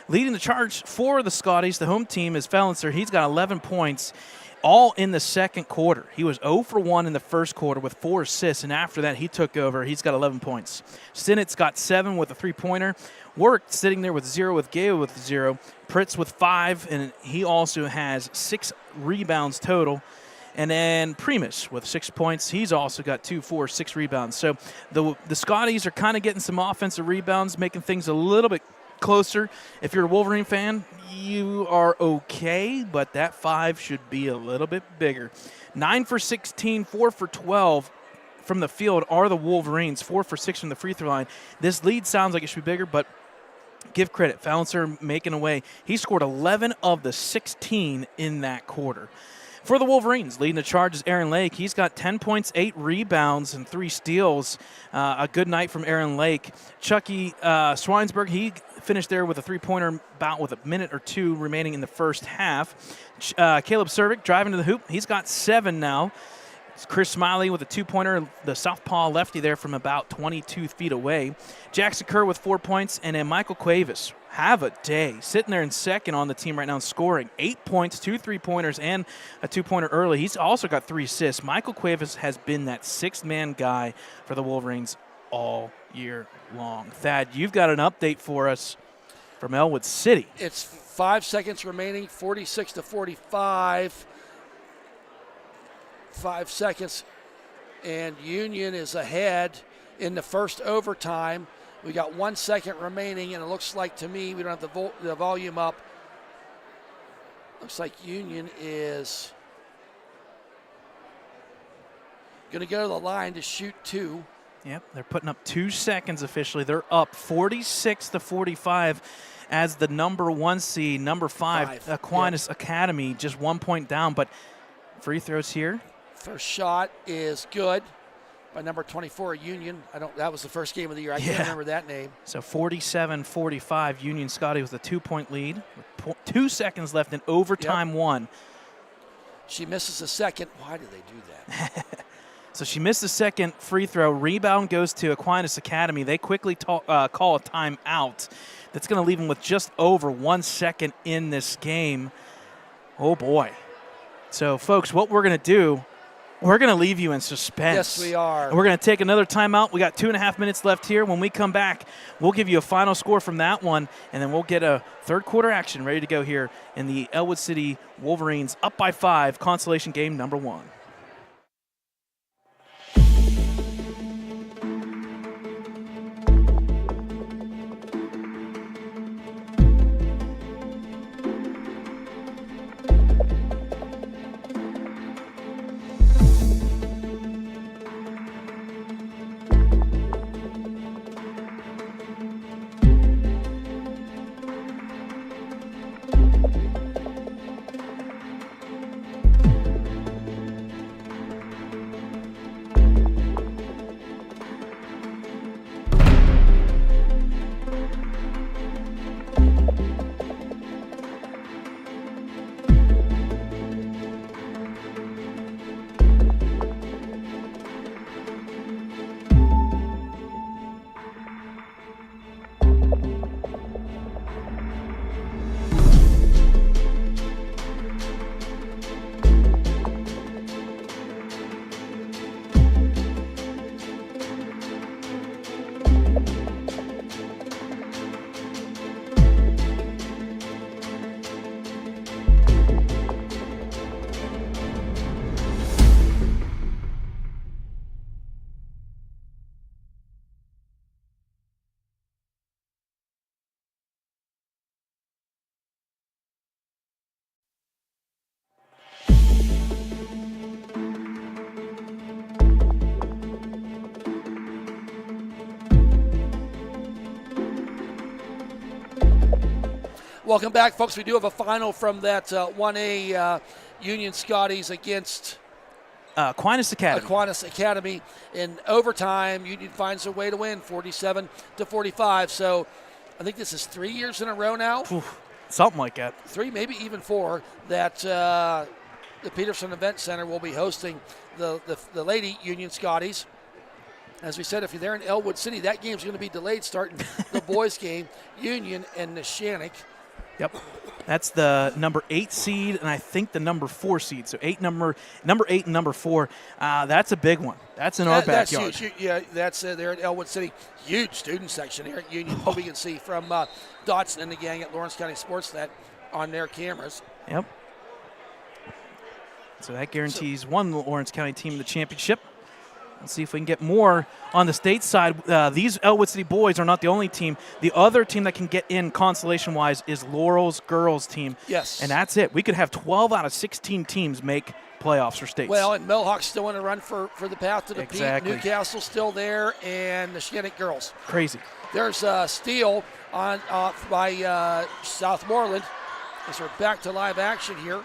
Leading the charge for the Scotties, the home team, is Fellenser. He's got 11 points, all in the second quarter. He was 0 for 1 in the first quarter with 4 assists, and after that he took over. He's got 11 points. Sinnett's got 7 with a three-pointer. Work sitting there with 0 with Gale with 0. Pritz with 5, and he also has 6 rebounds total. And then Primus with 6 points. He's also got 2, 4, 6 rebounds. So the Scotties are kind of getting some offensive rebounds, making things a little bit closer. If you're a Wolverine fan, you are okay, but that 5 should be a little bit bigger. 9 for 16, 4 for 12 from the field are the Wolverines. 4 for 6 from the free throw line. This lead sounds like it should be bigger, but give credit. Fellenser making away. He scored 11 of the 16 in that quarter. For the Wolverines, leading the charge is Aaron Lake. He's got 10 points, 8 rebounds, and 3 steals. A good night from Aaron Lake. Chucky Swinesberg, he finished there with a three-pointer about with a minute or 2 remaining in the first half. Caleb Cervic driving to the hoop. He's got 7 now. Chris Smiley with a 2-pointer, the southpaw lefty there from about 22 feet away. Jackson Kerr with 4 points, and then Michael Cuevas, have a day, sitting there in second on the team right now, scoring 8 points, 2 3-pointers, and a 2-pointer early. He's also got 3 assists. Michael Cuevas has been that 6th-man guy for the Wolverines all year long. Thad, you've got an update for us from Ellwood City. It's 5 seconds remaining, 46-45. 5 seconds, and Union is ahead in the first overtime. We got 1 second remaining, and it looks like to me we don't have the volume up. Looks like Union is going to go to the line to shoot 2. Yep, they're putting up 2 seconds officially. They're up 46-45 as the number 1 seed, number 5 Aquinas Academy, just 1 point down. But free throws here. First shot is good by number 24, Union. That was the first game of the year. I can't remember that name. So 47-45, Union Scotty with a 2-point lead. With 2 seconds left in overtime 1. She misses a second. Why do they do that? So she missed the second free throw. Rebound goes to Aquinas Academy. They quickly call a timeout. That's going to leave them with just over 1 second in this game. Oh, boy. So, folks, what we're going to do, we're going to leave you in suspense. Yes, we are. And we're going to take another timeout. We got 2.5 minutes left here. When we come back, we'll give you a final score from that one, and then we'll get a third quarter action ready to go here in the Ellwood City Wolverines up by 5, consolation game number 1. Welcome back, folks. We do have a final from that 1A Union Scotties against Aquinas Academy. Aquinas Academy. In overtime, Union finds a way to win, 47-45. So I think this is 3 years in a row now. Oof. Something like that. 3, maybe even 4, that the Peterson Event Center will be hosting the Lady Union Scotties. As we said, if you're there in Ellwood City, that game's going to be delayed starting the boys' game, Union and Neshannock. Yep. That's the number 8 seed, and I think the number 4 seed. So number 8 and number 4. That's a big one. That's in our backyard. That's huge. Yeah, that's there at Ellwood City. Huge student section here at Union. We can see from Dotson and the gang at Lawrence County Sportsnet on their cameras. Yep. So that guarantees one Lawrence County team in the championship. Let's see if we can get more on the state side. These Ellwood City boys are not the only team. The other team that can get in consolation-wise is Laurel's girls team. Yes. And that's it. We could have 12 out of 16 teams make playoffs for states. Well, and Mohawk's still in a run for the path to the exactly. peak. Newcastle's still there, and the Neshannock girls. Crazy. There's steal on by Southmoreland as we're back to live action here.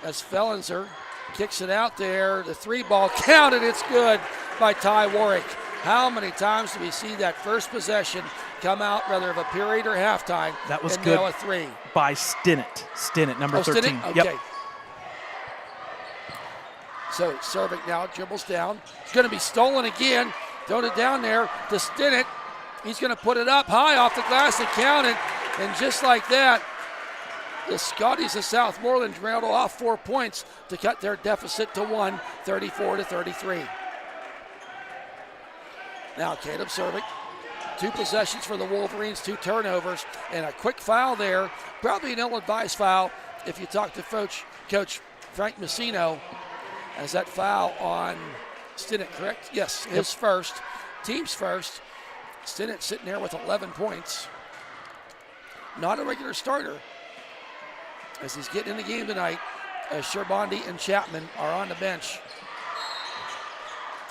As Fellenser kicks it out there. The 3 ball counted. It's good by Ty Warwick. How many times do we see that first possession come out, whether of a period or halftime? That was and good now a 3. By Stinnett, number 13. Stinnett? Okay. Yep. So Cervic now dribbles down. It's going to be stolen again. Throwing it down there to Stinnett. He's going to put it up high off the glass and count it. And just like that, the Scotties of Southmoreland rattle off 4 points to cut their deficit to 1, 34-33. Now Caleb Cervic, 2 possessions for the Wolverines, 2 turnovers, and a quick foul there. Probably an ill-advised foul if you talk to Coach Frank Messino, as that foul on Stinnett, correct? Yes, his first, team's first. Stinnett sitting there with 11 points. Not a regular starter, as he's getting in the game tonight, as Sherbondi and Chapman are on the bench.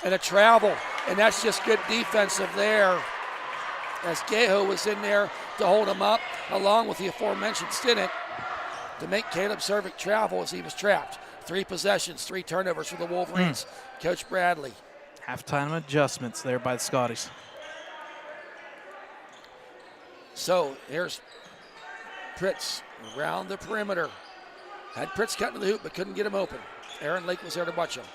And a travel, and that's just good defensive there, as Gaho was in there to hold him up, along with the aforementioned Stinnett, to make Caleb Cervic travel as he was trapped. 3 possessions, 3 turnovers for the Wolverines. Coach Bradley. Halftime adjustments there by the Scotties. So here's Pritz around the perimeter. Had Pritz cut to the hoop but couldn't get him open. Aaron Lake was there to watch him.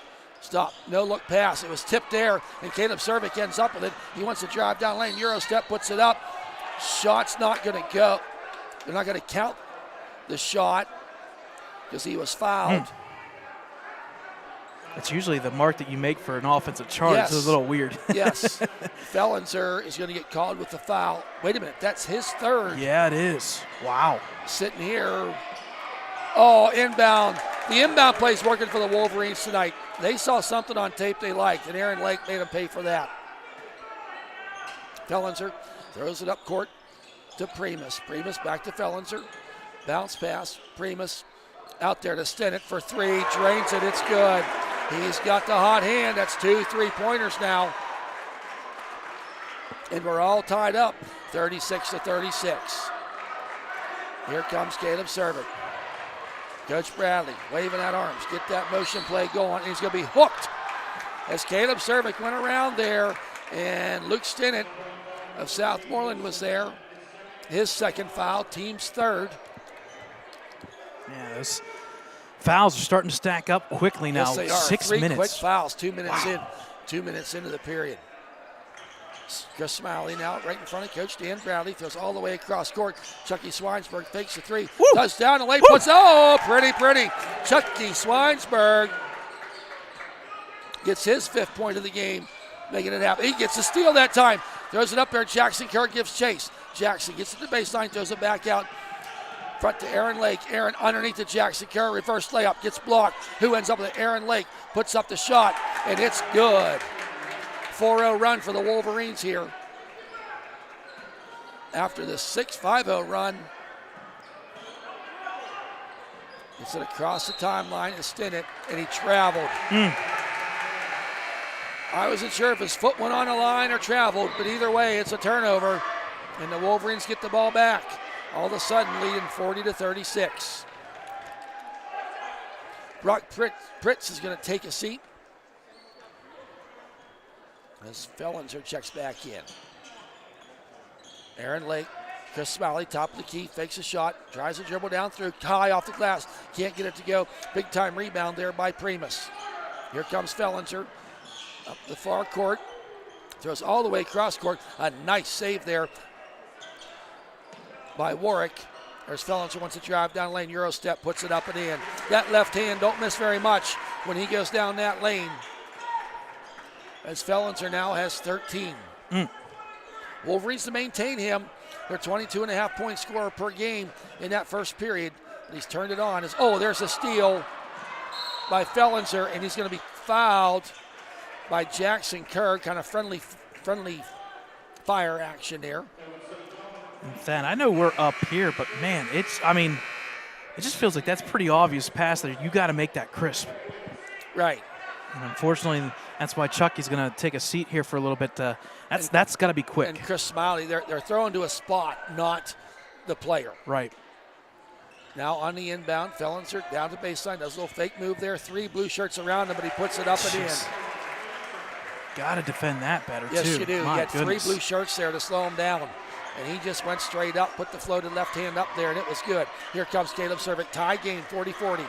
Stop, no look pass. It was tipped there, and Caleb Cervic ends up with it. He wants to drive down lane. Euro step, puts it up. Shot's not going to go. They're not going to count the shot because he was fouled. It's usually the mark that you make for an offensive charge. Yes. It's a little weird. Yes. Fellenser is going to get called with the foul. Wait a minute, that's his 3rd. Yeah, it is. Wow. Sitting here. Oh, inbound. The inbound play is working for the Wolverines tonight. They saw something on tape they liked, and Aaron Lake made them pay for that. Fellenser throws it up court to Primus. Primus back to Fellenser. Bounce pass. Primus out there to Stinnett for 3. Drains it. It's good. He's got the hot hand. That's 2 3-pointers now. And we're all tied up, 36-36. Here comes Caleb Cervic. Coach Bradley waving out arms. Get that motion play going. And he's going to be hooked as Caleb Cervic went around there. And Luke Stinnett of Southmoreland was there. His 2nd foul, team's 3rd. Yeah, those fouls are starting to stack up quickly now. Yes, they are. 6 3 minutes. quick fouls, 2 minutes in. 2 minutes into the period. Chris Smiley now right in front of Coach Dan Bradley. Throws all the way across court. Chucky Swinesburg fakes the 3. Woo! Touchdown and late puts. Oh, pretty. Chucky Swinesburg gets his 5th point of the game, making it happen. He gets a steal that time. Throws it up there. Jackson Kerr gives chase. Jackson gets to the baseline, throws it back out. Front to Aaron Lake. Aaron underneath to Jackson Kerr. Reverse layup. Gets blocked. Who ends up with it? Aaron Lake puts up the shot, and it's good. 4-0 run for the Wolverines here. After the 6-5-0 run. Gets it across the timeline to Stinnett, and he traveled. I wasn't sure if his foot went on the line or traveled, but either way, it's a turnover, and the Wolverines get the ball back. All of a sudden leading 40-36. Brock Pritz is going to take a seat as Fellenser checks back in. Aaron Lake Chris Smalley, top of the key, fakes a shot, tries to dribble down through, high off the glass, can't get it to go. Big time rebound there by Primus. Here comes Fellinger up the far court, throws all the way across court. A nice save there by Warwick. There's Fellinger wants to drive down lane, Euro step, puts it up and in. That left hand don't miss very much when he goes down that lane. As Fellinger now has 13. Wolverines to maintain him. They're 22.5-point scorer per game in that first period. He's turned it on. There's a steal by Fellinger, and he's going to be fouled by Jackson Kerr. Kind of friendly fire action there. Then I know we're up here, but man, it just feels like that's pretty obvious pass there. You got to make that crisp. Right. And unfortunately, that's why Chucky's going to take a seat here for a little bit. That's got to be quick. And Chris Smiley, they're throwing to a spot, not the player. Right. Now on the inbound, Fellinger down to baseline, does a little fake move there. 3 blue shirts around him, but he puts it up and in. Got to defend that better, yes, too. Yes, you do. My You had goodness. 3 blue shirts there to slow him down. And he just went straight up, put the floated left hand up there, and it was good. Here comes Caleb Cervic. Tie game, 40-40.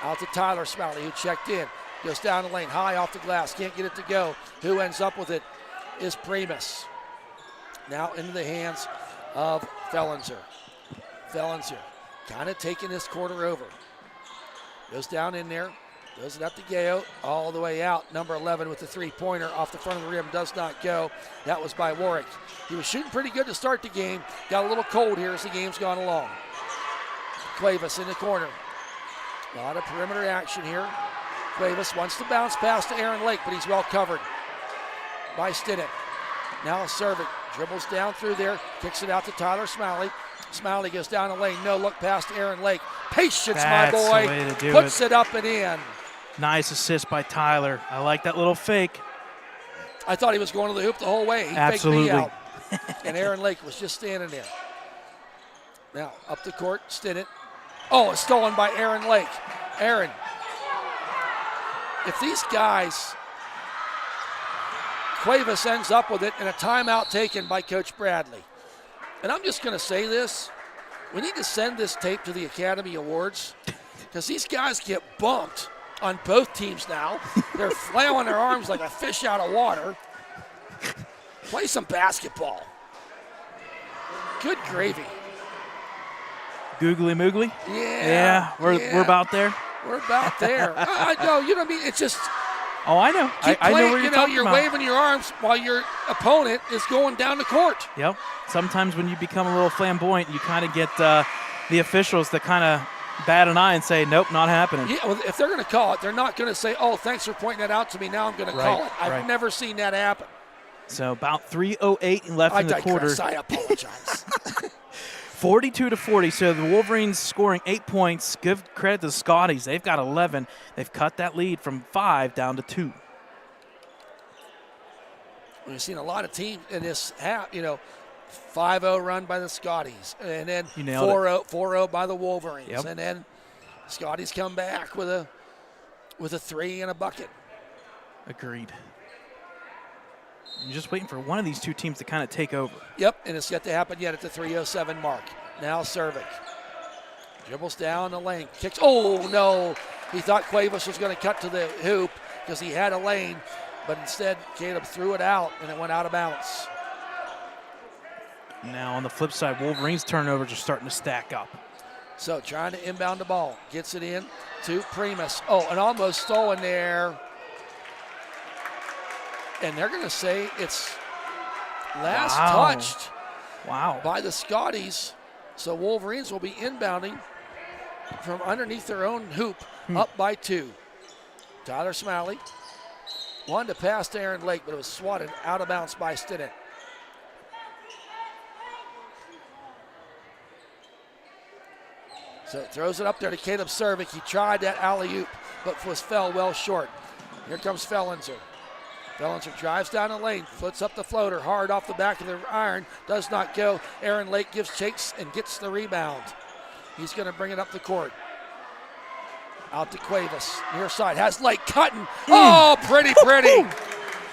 Out to Tyler Smalley, who checked in. Goes down the lane, high off the glass, can't get it to go. Who ends up with it is Primus. Now into the hands of Fellinger. Fellinger kind of taking this quarter over. Goes down in there, does it up to Gayo, all the way out. Number 11 with the 3-pointer off the front of the rim, does not go. That was by Warwick. He was shooting pretty good to start the game. Got a little cold here as the game's gone along. Cuevas in the corner. A lot of perimeter action here. Cuevas wants to bounce pass to Aaron Lake, but he's well covered by Stinnett. Now Cervic dribbles down through there, kicks it out to Tyler Smalley. Smalley goes down the lane, no look past Aaron Lake. Patience, That's my boy. the way to do Puts it. it up and in. Nice assist by Tyler. I like that little fake. I thought he was going to the hoop the whole way. He Absolutely. faked me out. And Aaron Lake was just standing there. Now up the court, Stinnett. It's stolen by Aaron Lake. Aaron, if these guys, Cuevas ends up with it and a timeout taken by Coach Bradley. And I'm just going to say this. We need to send this tape to the Academy Awards because these guys get bumped on both teams now. They're flailing their arms like a fish out of water. Play some basketball. Good gravy. Googly moogly? Yeah. We're about there. We're about there. No, you know what I mean? It's just. Oh, I know. I know where you're talking about. You're waving your arms while your opponent is going down the court. Yep. Sometimes when you become a little flamboyant, you kind of get the officials that kind of bat an eye and say, nope, not happening. Yeah, well, if they're going to call it, they're not going to say, thanks for pointing that out to me. Now I'm going to call it. I've never seen that happen. So about 3:08 left in the quarter. I apologize. 42-40, so the Wolverines scoring 8 points. Give credit to the Scotties. They've got 11. They've cut that lead from 5 down to 2. We've seen a lot of teams in this half, 5-0 run by the Scotties, and then 4-0 by the Wolverines. Yep. And then Scotties come back with a 3 and a bucket. Agreed. You're just waiting for one of these two teams to kind of take over. Yep, and it's yet to happen yet at the 3:07 mark. Now Cervic dribbles down the lane, kicks. Oh, no. He thought Cuevas was going to cut to the hoop because he had a lane, but instead Caleb threw it out, and it went out of bounds. Now on the flip side, Wolverines' turnovers are starting to stack up. So trying to inbound the ball. Gets it in to Primus. And almost stolen there. And they're going to say it's last touched by the Scotties. So Wolverines will be inbounding from underneath their own hoop, up by 2. Tyler Smalley wanted to pass to Aaron Lake, but it was swatted out of bounds by Stinnett. So throws it up there to Caleb Cervic. He tried that alley-oop, but fell well short. Here comes Fellinger. Fellinger drives down the lane, flips up the floater, hard off the back of the iron, does not go. Aaron Lake gives chase and gets the rebound. He's going to bring it up the court. Out to Cuevas, near side, has Lake cutting. Oh, pretty.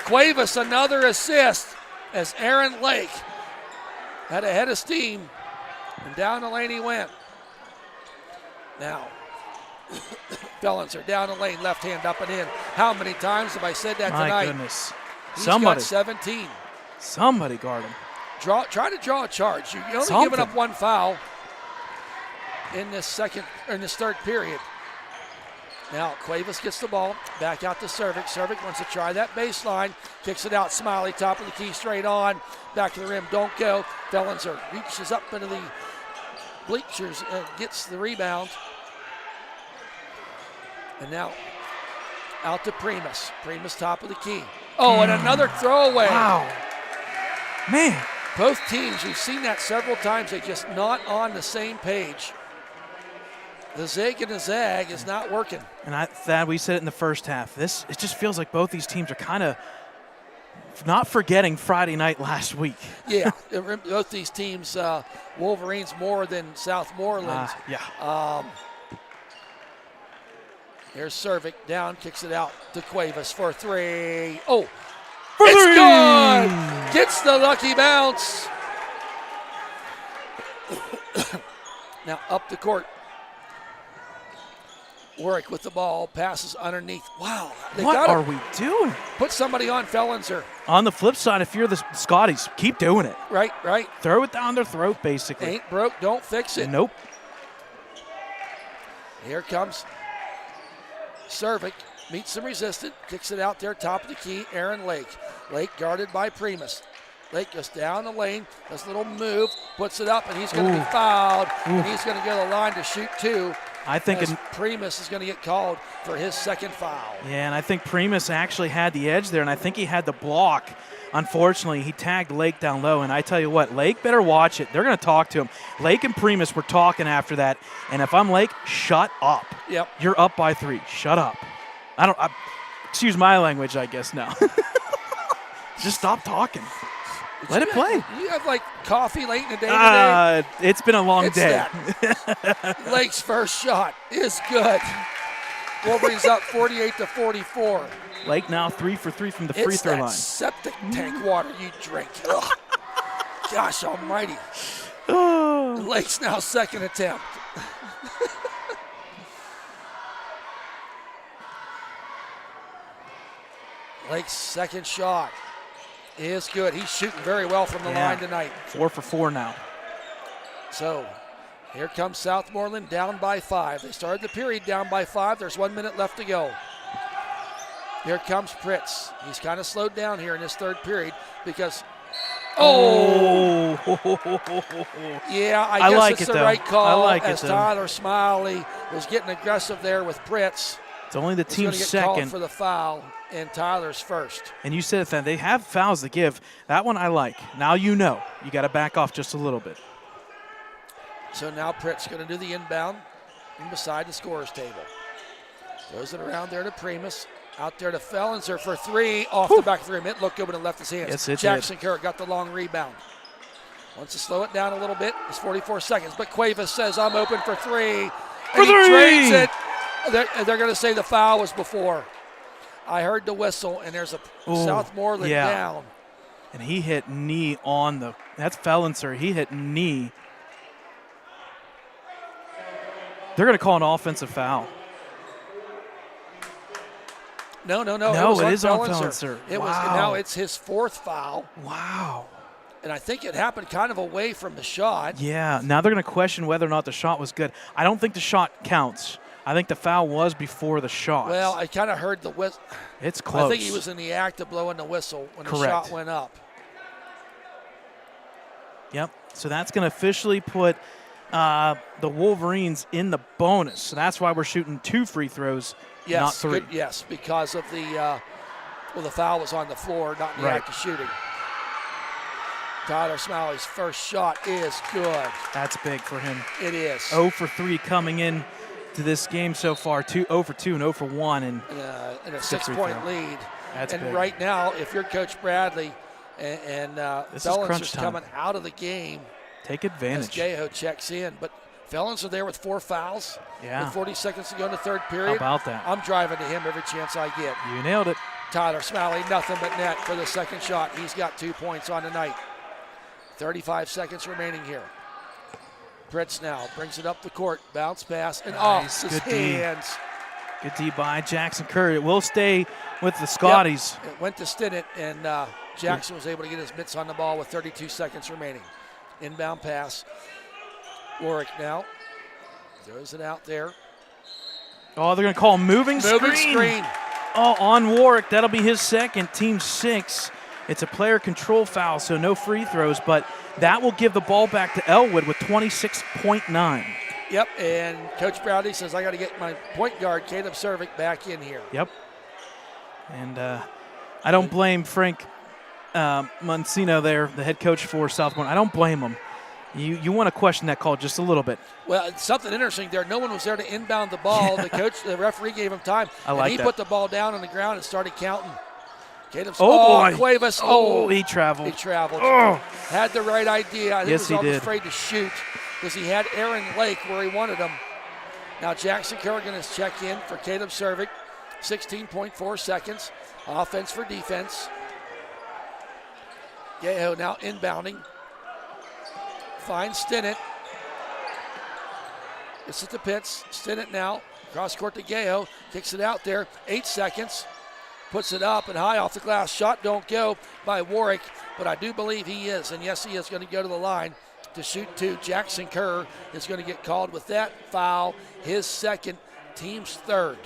Cuevas, another assist as Aaron Lake had a head of steam, and down the lane he went. Now, Fellenser down the lane, left hand up and in. How many times have I said that tonight? My goodness. He's Somebody. got 17. Somebody guard him. Try to draw a charge. You're only Something. giving up one foul in this third period. Now, Cuevas gets the ball, back out to Cervic. Cervic wants to try that baseline, kicks it out. Smiley, top of the key, straight on. Back to the rim, don't go. Fellenser reaches up into the bleachers and gets the rebound. And now, out to Primus. Primus, top of the key. Oh, and another throwaway. Wow. Man. Both teams, we've seen that several times, they're just not on the same page. The zig and the zag is not working. And Thad, we said it in the first half. It just feels like both these teams are kind of not forgetting Friday night last week. Yeah, both these teams, Wolverines more than Southmoreland. Yeah. Here's Cervic down, kicks it out to Cuevas for three. Oh, For it's three! good. Gets the lucky bounce. Now up the court. Warwick with the ball, passes underneath. Wow. What are we doing? Put somebody on Fellenser. On the flip side, if you're the Scotties, keep doing it. Right. Throw it down their throat, basically. Ain't broke, don't fix it. Nope. Here comes Cervic, meets some resistance, kicks it out there, top of the key, Aaron Lake. Lake guarded by Primus. Lake goes down the lane, does a little move, puts it up, and he's going to be fouled, and he's going to go to the line to shoot two. I think Primus is going to get called for his second foul. Yeah, and I think Primus actually had the edge there, and I think he had the block. Unfortunately, he tagged Lake down low, and I tell you what, Lake better watch it. They're going to talk to him. Lake and Primus were talking after that, and if I'm Lake, shut up. Yep. You're up by 3. Shut up. Excuse my language, I guess now. Just stop talking. Let it play. You have like coffee late in the day today? It's been a long day. Lake's first shot is good. Wolverines up 48-44. Lake now 3 for 3 from the free throw line. Septic tank water you drink. Ugh. Gosh almighty. Lake's now second attempt. Lake's second shot is good. He's shooting very well from the line tonight. 4 for 4 now. So here comes Southmoreland down by 5. They started the period down by 5. There's 1 minute left to go. Here comes Pritz. He's kind of slowed down here in this third period because, yeah, I guess like it's it, the though. right call I like as it, though. Tyler Smiley was getting aggressive there with Pritz. It's only the He's team's gonna get second. called for the foul, and Tyler's first. And you said that they have fouls to give. That one I like. Now you know. You got to back off just a little bit. So now Pritz going to do the inbound and beside the scorer's table. Throws it around there to Primus. Out there to Fellenser for 3 off the back of the rim. It looked good when it left his hands. Yes, it Jackson Kerr got the long rebound. Wants to slow it down a little bit. It's 44 seconds, but Cuevas says, I'm open for 3. And he trades it. They're going to say the foul was before. I heard the whistle, and there's a Southmoreland down. And he hit knee on the – that's Fellenser. He hit knee. They're going to call an offensive foul. No, it is on Fellenser. Now it's his 4th foul. Wow. And I think it happened kind of away from the shot. Yeah, now they're going to question whether or not the shot was good. I don't think the shot counts. I think the foul was before the shot. Well, I kind of heard the whistle. It's close. I think he was in the act of blowing the whistle when the shot went up. Yep, so that's going to officially put the Wolverines in the bonus. So that's why we're shooting 2 free throws, not 3. Good, yes, because of the foul was on the floor, not in the act of shooting. Tyler Smiley's first shot is good. That's big for him. It is. 0 for 3 coming in to this game so far. 0 for 2 and 0 for 1. And a 6-point lead. That's big. Right now, if you're Coach Bradley and Fellenser's coming out of the game, take advantage. As Gaho checks in. But Fellenser there with 4 fouls. Yeah. With 40 seconds to go in the third period. How about that? I'm driving to him every chance I get. You nailed it. Tyler Smiley, nothing but net for the second shot. He's got 2 points on the night. 35 seconds remaining here. Pritz now brings it up the court. Bounce pass and Nice. off his hands. Good D by Jackson Curry. It will stay with the Scotties. Yep. It went to Stinnett, and Jackson was able to get his mitts on the ball with 32 seconds remaining. Inbound pass. Warwick now throws it out there. Oh, they're going to call a moving screen. Oh, on Warwick. That'll be his second, team 6. It's a player control foul, so no free throws, but that will give the ball back to Ellwood with 26.9. Yep, and Coach Browdy says, I got to get my point guard, Caleb Cervic, back in here. Yep. And I don't blame Frank Monsino there, the head coach for Southmoreland. I don't blame him. You want to question that call just a little bit. Well, it's something interesting there. No one was there to inbound the ball. The referee gave him time. I like and he that. put the ball down on the ground and started counting. Caleb, boy. Cuevas. He traveled. He traveled. Oh. Had the right idea. I think Yes, he was he did. afraid to shoot because he had Aaron Lake where he wanted him. Now Jackson Kerrigan is check in for Caleb Cervic. 16.4 seconds. Offense for defense. Gaho now inbounding. Finds Stinnett. It's at the pits. Stinnett now. Cross court to Gaho. Kicks it out there. 8 seconds. Puts it up and high off the glass. Shot don't go by Warwick, but I do believe he is. And yes, he is going to go to the line to shoot 2. Jackson Kerr is going to get called with that foul. His second, team's third.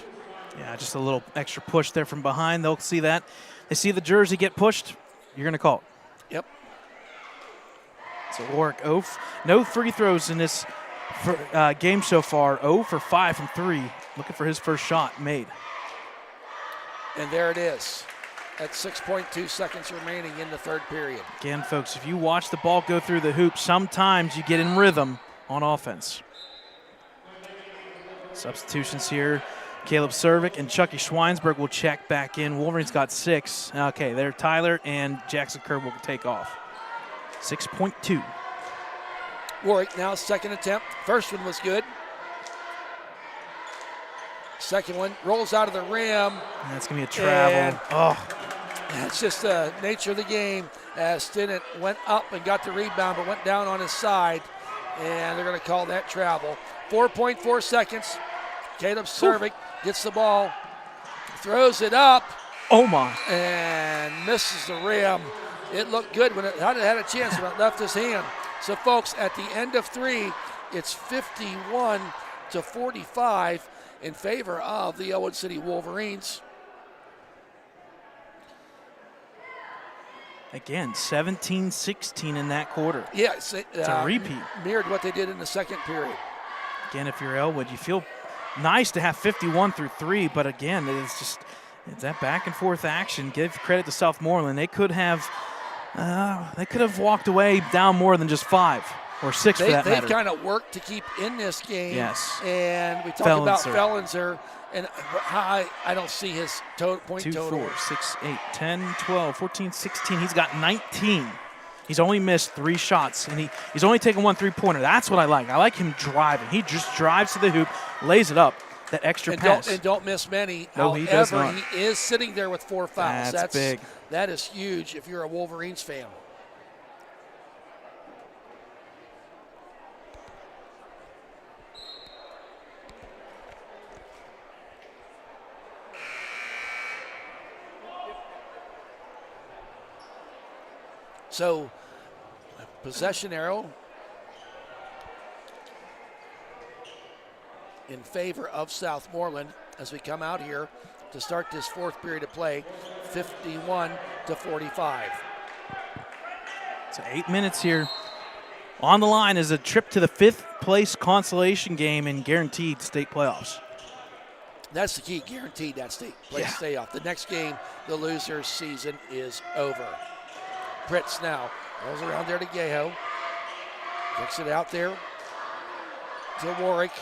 Yeah, just a little extra push there from behind. They'll see that. They see the jersey get pushed. You're going to call it. Yep. So Warwick, no free throws in this game so far. 0 for 5 from 3. Looking for his first shot made. And there it is at 6.2 seconds remaining in the third period. Again, folks, if you watch the ball go through the hoop, sometimes you get in rhythm on offense. Substitutions here. Caleb Cervic and Chucky Schweinsberg will check back in. Wolverines got 6. Okay, there Tyler and Jackson Kerr will take off. 6.2. Warwick now second attempt. First one was good. Second one rolls out of the rim. That's going to be a travel. That's just the nature of the game as Stinnett went up and got the rebound but went down on his side. And they're going to call that travel. 4.4 seconds. Caleb Cervic gets the ball, throws it up. Oh, my. And misses the rim. It looked good when it had a chance when it left his hand. So, folks, at the end of 3, it's 51-45 in favor of the Ellwood City Wolverines. Again, 17-16 in that quarter. Yes, it's a repeat. Mirrored what they did in the second period. Again, if you're Ellwood, you feel nice to have 51 through 3, but again, it's that back and forth action. Give credit to Southmoreland. They could have walked away down more than just 5 or 6 for that matter. They've kind of worked to keep in this game. Yes. And we talked about Fellenser, and I don't see his point 2, total. 4, 6, 8, 10, 12, 14, 16. He's got 19. He's only missed 3 shots, and he's only taken 1 3-pointer. That's what I like. I like him driving. He just drives to the hoop, lays it up, that extra pass. Don't miss many. No, However, he does not. He is sitting there with 4 fouls. That's big. That is huge if you're a Wolverines fan. So, possession arrow in favor of Southmoreland as we come out here to start this 4th period of play, 51-45. So 8 minutes here. On the line is a trip to the 5th place consolation game in guaranteed state playoffs. That's the key, guaranteed that state place stay off. The next game, the loser's season is over. Pritz now rolls around there to Gaho. Kicks it out there to Warwick.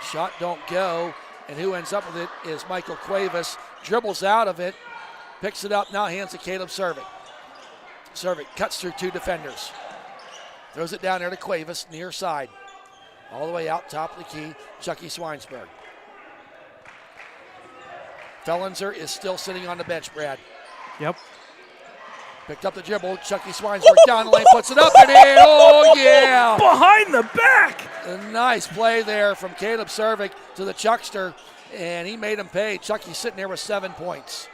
Shot don't go. And who ends up with it is Michael Cuevas. Dribbles out of it. Picks it up. Now hands to Caleb Cervic. Cervic cuts through 2 defenders. Throws it down there to Cuevas, near side. All the way out, top of the key, Chucky Schweinsberg. Fellenser is still sitting on the bench, Brad. Yep. Picked up the dribble. Chucky Swinesburg down the lane, puts it up and in. Oh, yeah. Behind the back. A nice play there from Caleb Cervic to the Chuckster, and he made him pay. Chucky's sitting there with 7 points.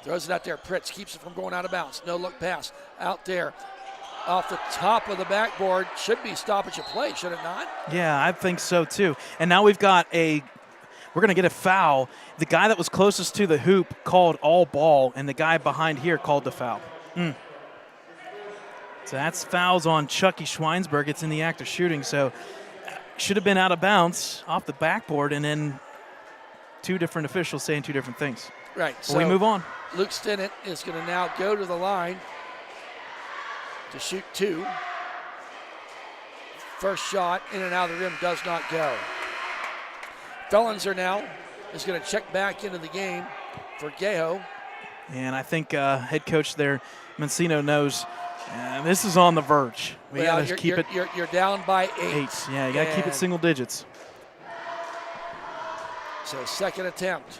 Throws it out there. Pritz keeps it from going out of bounds. No look pass out there. Off the top of the backboard. Should be stoppage of play, should it not? Yeah, I think so too. And now we're going to get a foul. The guy that was closest to the hoop called all ball, and the guy behind here called the foul. So that's fouls on Chucky Schweinsberg. It's in the act of shooting, so should have been out of bounds off the backboard, and then two different officials saying two different things. Right. So we move on. Luke Stinnett is going to now go to the line to shoot 2. First shot in and out of the rim does not go. Fellenser now is going to check back into the game for Gaho. And I think head coach there, Mancino, knows this is on the verge. We got to keep it. You're down by 8. Yeah, you got to keep it single digits. So second attempt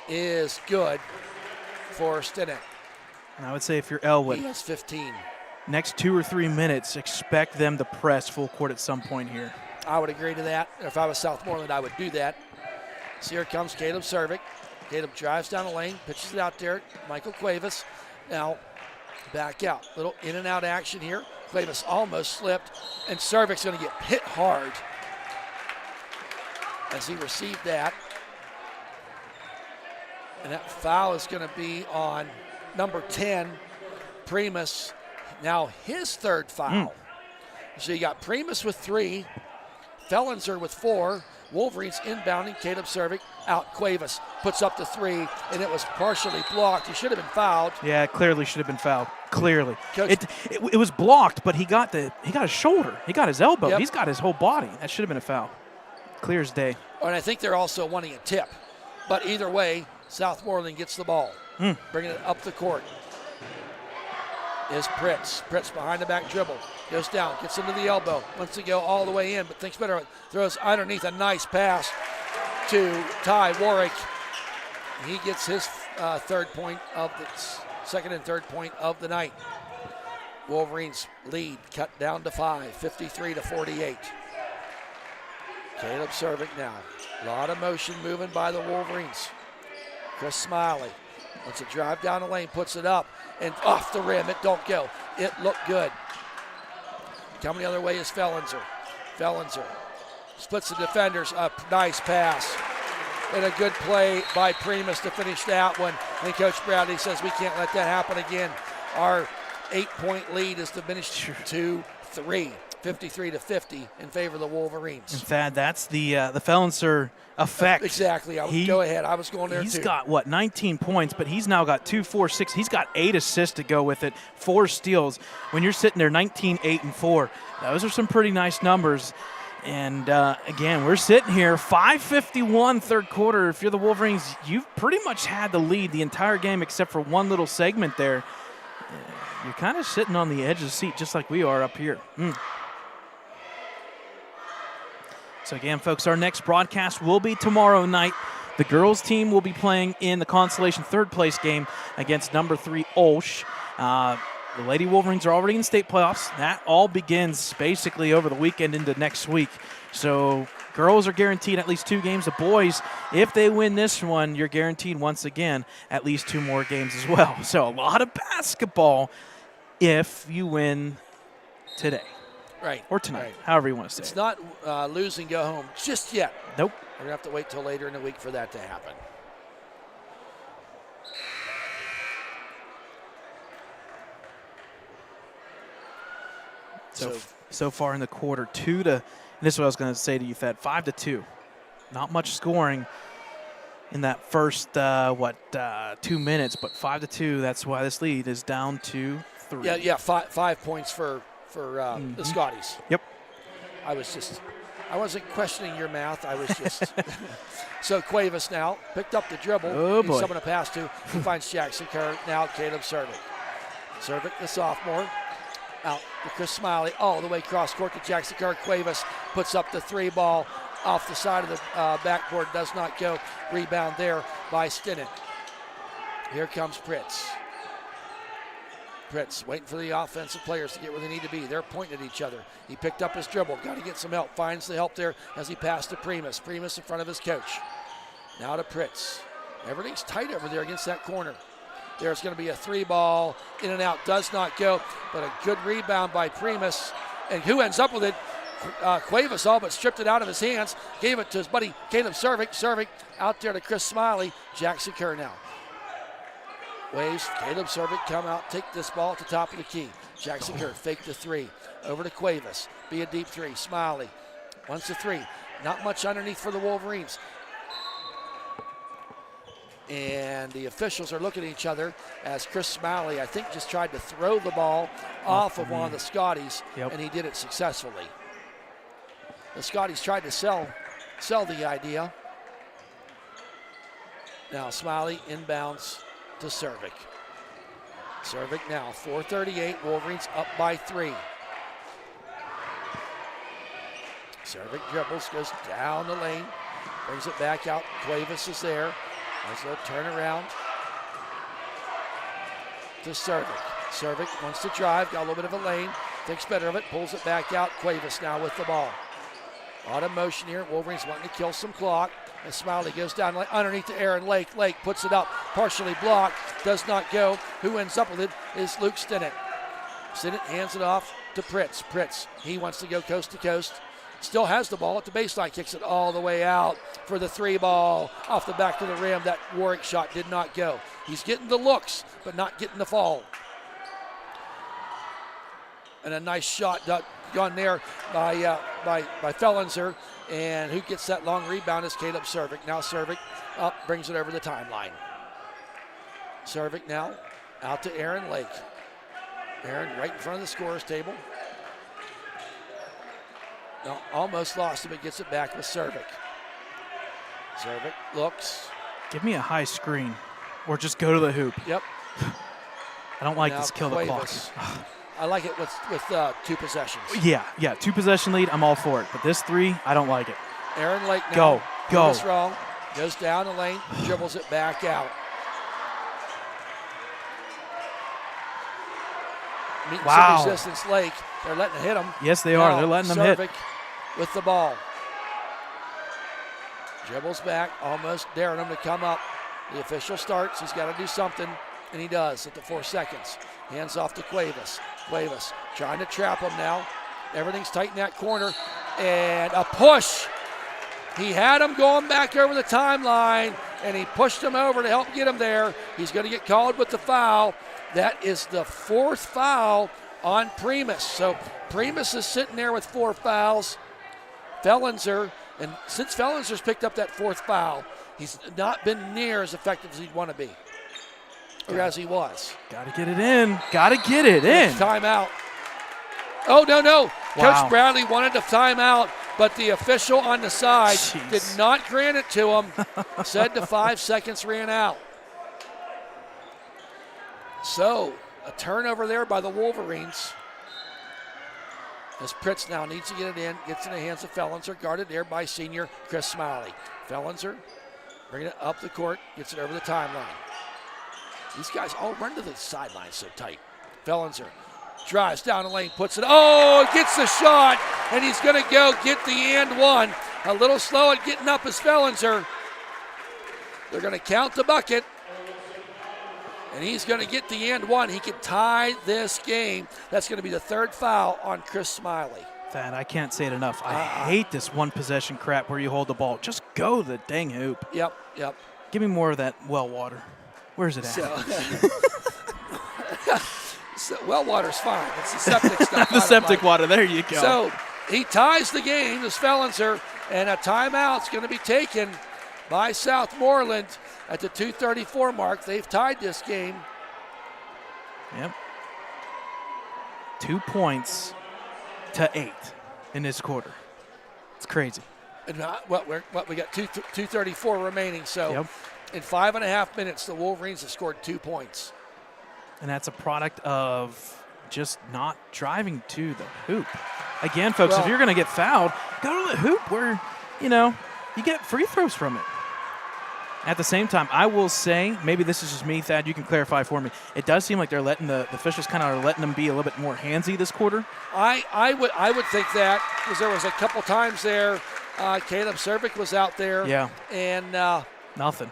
is good for Stinnett. And I would say if you're Ellwood, he has 15. Next 2 or 3 minutes, expect them to press full court at some point here. I would agree to that. If I was Southmoreland, I would do that. So here comes Caleb Cervic. Caleb drives down the lane, pitches it out there. Michael Cuevas now back out. Little in and out action here. Cuevas almost slipped, and Cervic's going to get hit hard as he received that. And that foul is going to be on number 10, Primus. Now his third foul. So you got Primus with 3, Fellenser with 4, Wolverines inbounding, Caleb Cervic out. Cuevas puts up the 3, and it was partially blocked. He should have been fouled. Yeah, it clearly should have been fouled. Clearly. It was blocked, but he got his shoulder. He got his elbow. Yep. He's got his whole body. That should have been a foul. Clear as day. And I think they're also wanting a tip. But either way, Southmoreland gets the ball. Bringing it up the court is Pritz. Pritz behind the back dribble. Goes down, gets into the elbow. Wants to go all the way in, but thinks better. Throws underneath, a nice pass to Ty Warwick. He gets his second and third point of the night. Wolverines lead cut down to 5, 53-48. Caleb Cervic now. A lot of motion moving by the Wolverines. Chris Smiley wants to drive down the lane, puts it up, and off the rim. It don't go. It looked good. Coming the other way is Fellenser. Fellenser splits the defenders. A nice pass. And a good play by Primus to finish that one. And Coach Bradley says we can't let that happen again. Our 8-point lead is diminished to 3. 53-50 in favor of the Wolverines. In fact, that's the Fellenser effect. Exactly. Go ahead. I was going there too. He's got, 19 points, but he's now got 2, 4, 6. He's got 8 assists to go with it, 4 steals. When you're sitting there 19, 8, and 4, those are some pretty nice numbers. And, again, we're sitting here, 5:51 third quarter. If you're the Wolverines, you've pretty much had the lead the entire game except for one little segment there. You're kind of sitting on the edge of the seat just like we are up here. So again, folks, our next broadcast will be tomorrow night. The girls team will be playing in the Consolation third place game against number 3 Olsh. The Lady Wolverines are already in state playoffs. That all begins basically over the weekend into next week. So girls are guaranteed at least 2 games. The boys, if they win this one, you're guaranteed once again at least 2 more games as well. So a lot of basketball if you win today. Right. Or tonight, right. However you want to say it's it. not lose and go home just yet. Nope. We're going to have to wait till later in the week for that to happen. So far in the quarter, 2 to, and this is what I was going to say to you, Thad, 5-2. Not much scoring in that first, 2 minutes, but 5-2. That's why this lead is down to 3. Yeah, 5 points for the Scotties. Yep. I wasn't questioning your math. I was just. So Cuevas now picked up the dribble. Oh, boy. He's someone to pass to. He finds Jackson Kerr. Now Caleb Cervic. Cervic, the sophomore. Out to Chris Smiley. All the way across court to Jackson Kerr. Cuevas puts up the 3 ball off the side of the backboard. Does not go. Rebound there by Stinnett. Here comes Pritz. Pritz waiting for the offensive players to get where they need to be. They're pointing at each other. He picked up his dribble. Got to get some help. Finds the help there as he passed to Primus. Primus in front of his coach. Now to Pritz. Everything's tight over there against that corner. There's going to be a 3-ball. In and out. Does not go. But a good rebound by Primus. And who ends up with it? Cuevas all but stripped it out of his hands. Gave it to his buddy Caleb Cervic. Cervic out there to Chris Smiley. Jackson Kerr now. Waves, Caleb Cervic come out, take this ball at the top of the key. Jackson Kerr fake the 3. Over to Cuevas. Be a deep 3. Smiley wants the 3. Not much underneath for the Wolverines. And the officials are looking at each other as Chris Smiley, I think, just tried to throw the ball off of one of the Scotties, and he did it successfully. The Scotties tried to sell the idea. Now Smiley inbounds to Cervic. Cervic now, 4:38, Wolverines up by 3. Cervic dribbles, goes down the lane, brings it back out. Cuevas is there. Nice little turnaround to Cervic. Cervic wants to drive, got a little bit of a lane, thinks better of it, pulls it back out. Cuevas now with the ball. A lot of motion here. Wolverines wanting to kill some clock. And Smiley goes down underneath to Aaron Lake. Lake puts it up, partially blocked, does not go. Who ends up with it is Luke Stinnett. Stinnett hands it off to Pritz. Pritz, he wants to go coast to coast. Still has the ball at the baseline, kicks it all the way out for the 3-ball off the back of the rim. That Warwick shot did not go. He's getting the looks, but not getting the fall. And a nice shot gone there by Fellenser. And who gets that long rebound is Caleb Cervic. Now Cervic up, brings it over the timeline. Cervic now out to Aaron Lake. Aaron right in front of the scorer's table. No, almost lost him, but gets it back with Cervic. Cervic looks. Give me a high screen or just go to the hoop. Yep. I don't like this kill the clock. I like it with 2 possessions. Yeah, 2-possession lead, I'm all for it. But this 3, I don't like it. Aaron Lake now. Go. This wrong. Goes down the lane, dribbles it back out. Meeting some resistance, Lake. They're letting it hit him. Yes, they are. They're letting them hit. Cervic with the ball. Dribbles back, almost daring him to come up. The official starts. He's got to do something, and he does at the 4 seconds. Hands off to Cuevas. Cuevas trying to trap him now. Everything's tight in that corner. And a push. He had him going back over the timeline, and he pushed him over to help get him there. He's going to get called with the foul. That is the 4th foul on Primus. So Primus is sitting there with 4 fouls. Fellenser, and since Fellenser's picked up that 4th foul, he's not been near as effective as he'd want to be. Or as he was. Got to get it in. Got to get it in. Timeout. Oh, no. Wow. Coach Bradley wanted the timeout, but the official on the side did not grant it to him. Said the 5 seconds ran out. So, a turnover there by the Wolverines. As Pritz now needs to get it in, gets in the hands of Fellenser, guarded there by senior Chris Smiley. Fellenser bringing it up the court, gets it over the timeline. These guys all run to the sideline so tight. Fellenser drives down the lane, puts it, gets the shot, and he's going to go get the and one. A little slow at getting up as Fellenser. They're going to count the bucket, and he's going to get the and one. He can tie this game. That's going to be the 3rd foul on Chris Smiley. Thad, I can't say it enough. I hate this 1-possession crap where you hold the ball. Just go to the dang hoop. Yep. Give me more of that well water. Where's it at? So well water's fine. It's the septic stuff. The septic water. There you go. So he ties the game, this Fellenser, and a timeout's going to be taken by Southmoreland at the 2:34 mark. They've tied this game. Yep. 2 points to 8 in this quarter. It's crazy. And we got 2:34 remaining. So in 5.5 minutes, the Wolverines have scored 2 points. And that's a product of just not driving to the hoop. Again, folks, if you're going to get fouled, go to the hoop where, you get free throws from it. At the same time, I will say, maybe this is just me, Thad, you can clarify for me. It does seem like they're letting the officials kind of letting them be a little bit more handsy this quarter. I would think that, because there was a couple times there, Caleb Cervic was out there. Yeah. And nothing.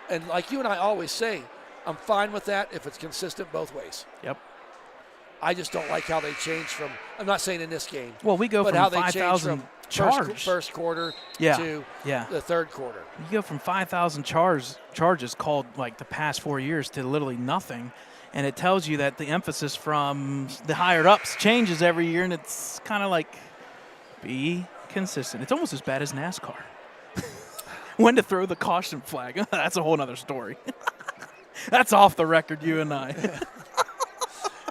And like you and I always say, I'm fine with that if it's consistent both ways. Yep. I just don't like how they changed from, I'm not saying in this game. Well, we go but from how they 5,000 changed first quarter to the third quarter. You go from 5,000 charges called like the past 4 years to literally nothing. And it tells you that the emphasis from the higher ups changes every year, and it's kind of like be consistent. It's almost as bad as NASCAR. When to throw the caution flag. That's a whole other story. That's off the record, you and I.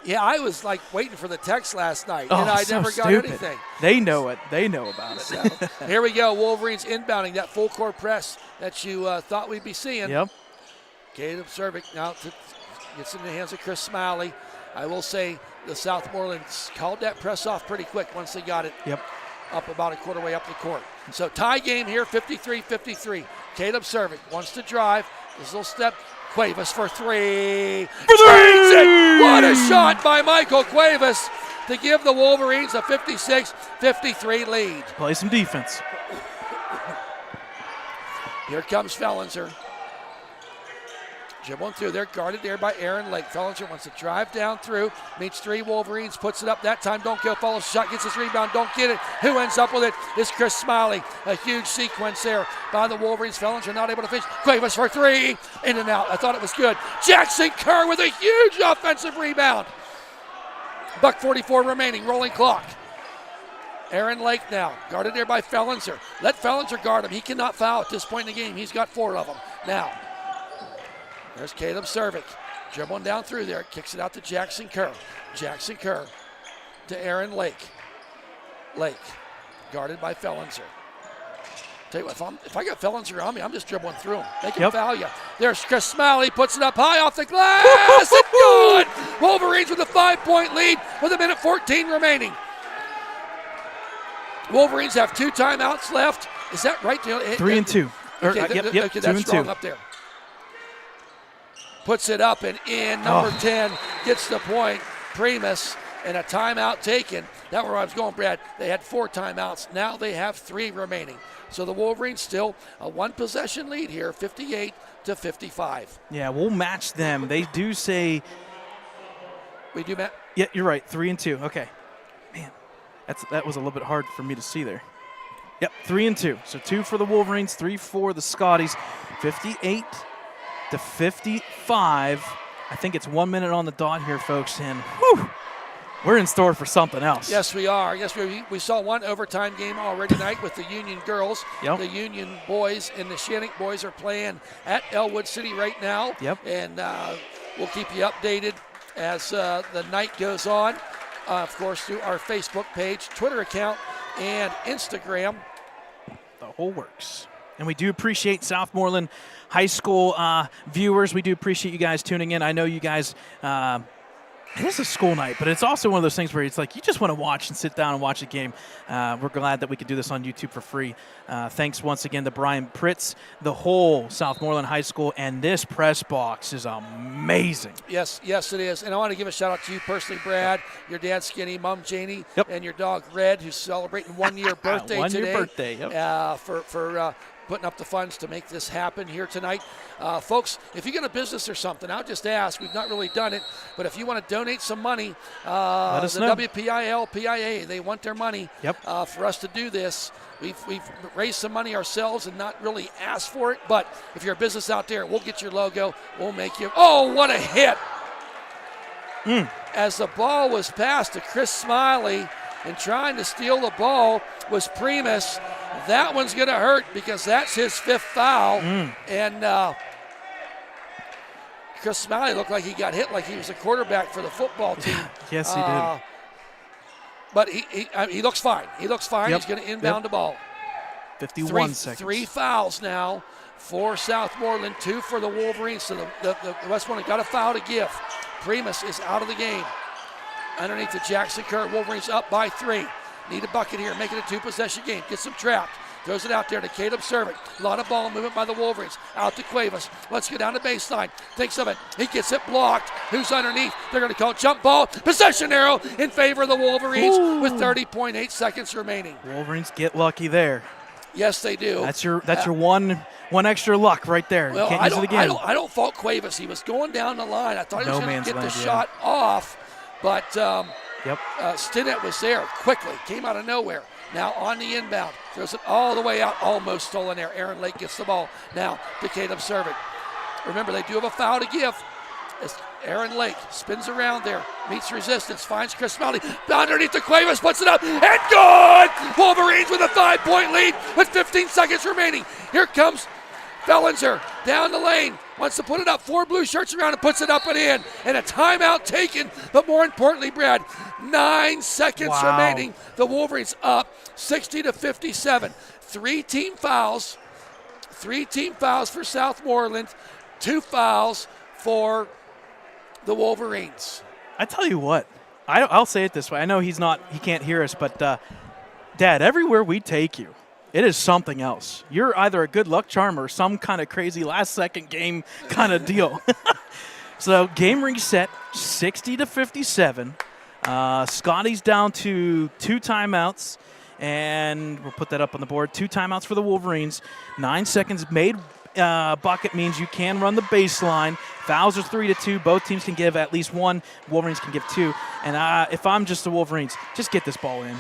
Yeah, I was like waiting for the text last night, Oh, and I so never got stupid. anything. They know it. They know about it. So, here we go. Wolverines inbounding that full court press that you thought we'd be seeing. Yep. Caleb Cervic now gets in the hands of Chris Smiley. I will say the Southmoreland called that press off pretty quick once they got it up about a quarter way up the court. So tie game here, 53-53. Caleb Cervic wants to drive. This little step. Cuevas for three. Drains it. What a shot by Michael Cuevas to give the Wolverines a 56-53 lead. Play some defense. Here comes Fellinser. Dribbling through there, guarded there by Aaron Lake. Fellinser wants to drive down through, meets three Wolverines, puts it up that time, don't go, follows shot, gets his rebound, don't get it. Who ends up with it is Chris Smiley. A huge sequence there by the Wolverines. Fellinser not able to finish. Cuevas for three, in and out. I thought it was good. Jackson Kerr with a huge offensive rebound. Buck 44 remaining, rolling clock. Aaron Lake now, guarded there by Fellinser. Let Fellinser guard him. He cannot foul at this point in the game. He's got 4 of them. Now, there's Caleb Cervic, dribbling down through there, kicks it out to Jackson Kerr. Jackson Kerr to Aaron Lake. Lake, guarded by Fellinser. Tell you what, if I got Fellinser on me, I'm just dribbling through him. They can foul you. There's Chris Smiley, puts it up high off the glass, and good! Wolverines with a 5-point lead with 1:14 remaining. Wolverines have 2 timeouts left. Is that right? 3 and 2. Okay, Yep, okay, 2 that's and strong 2. up there. Puts it up and in. Number 10 gets the point. Primus, and a timeout taken. That's where I was going, Brad. They had 4 timeouts. Now they have 3 remaining. So the Wolverines still a 1-possession lead here, 58-55. Yeah, we'll match them. They do say. We do, Matt? Yeah, you're right. 3 and 2. Okay. Man, that was a little bit hard for me to see there. Yep, 3 and 2. So 2 for the Wolverines, 3 for the Scotties. 58-55. I think it's 1 minute on the dot here, folks, and we're in store for something else. Yes, we are. Yes, we saw one overtime game already tonight with the Union girls. Yep. The Union boys and the Shannick boys are playing at Ellwood City right now. Yep. And we'll keep you updated as the night goes on. Of course, through our Facebook page, Twitter account, and Instagram. The whole works. And we do appreciate Southmoreland High School viewers. We do appreciate you guys tuning in. I know you guys, it is a school night, but it's also one of those things where it's like you just want to watch and sit down and watch a game. We're glad that we could do this on YouTube for free. Thanks once again to Brian Pritz, the whole Southmoreland High School, and this press box is amazing. Yes, it is. And I want to give a shout out to you personally, Brad, your dad Skinny, Mom Janie, and your dog Red, who's celebrating 1-year birthday today. 1-year birthday, yep. For putting up the funds to make this happen here tonight. Folks, if you got a business or something, I'll just ask. We've not really done it, but if you want to donate some money, let us know. WPIAL, PIA, they want their money for us to do this. We've raised some money ourselves and not really asked for it, but if you're a business out there, we'll get your logo. We'll make you. Oh, what a hit! As the ball was passed to Chris Smiley, and trying to steal the ball was Primus. That one's going to hurt because that's his 5th foul. And Chris Smiley looked like he got hit like he was a quarterback for the football team. Yes, he did. But he looks fine. He looks fine. He's going to inbound the ball. 51 seconds. 3 fouls now for Southmoreland, 2 for the Wolverines. So the Westmoreland got a foul to give. Primus is out of the game. Underneath the Jackson Kerr, Wolverines up by 3. Need a bucket here, make it a 2-possession game. Gets them trapped. Throws it out there to Caleb Cervic. A lot of ball movement by the Wolverines. Out to Cuevas. Let's go down to baseline. Thinks of it. He gets it blocked. Who's underneath? They're going to call jump ball. Possession arrow in favor of the Wolverines with 30.8 seconds remaining. Wolverines get lucky there. Yes, they do. That's your one extra luck right there. Well, you can't use it again. I don't fault Cuevas. He was going down the line. I thought he was going to get the land, shot off, but Stinnett was there quickly. Came out of nowhere. Now on the inbound. Throws it all the way out. Almost stolen there. Aaron Lake gets the ball. Now to Caleb Cervic. Remember, they do have a foul to give. As Aaron Lake spins around there. Meets resistance. Finds Chris Melly. Underneath the Cuevas. Puts it up. And good! Wolverines with a 5-point lead with 15 seconds remaining. Here comes Fellenser down the lane. Wants to put it up. 4 blue shirts around and puts it up and in. And a timeout taken. But more importantly, Brad, 9 seconds remaining. The Wolverines up 60-57. 3 team fouls. 3 team fouls for Southmoreland. 2 fouls for the Wolverines. I tell you what, I'll say it this way. I know he can't hear us, but Dad, everywhere we take you, it is something else. You're either a good luck charm or some kind of crazy last-second game kind of deal. So game reset, 60-57. Scotty's down to 2 timeouts, and we'll put that up on the board. 2 timeouts for the Wolverines. 9 seconds made. Bucket means you can run the baseline. Fouls are 3-2. Both teams can give at least 1. Wolverines can give 2. And if I'm just the Wolverines, just get this ball in.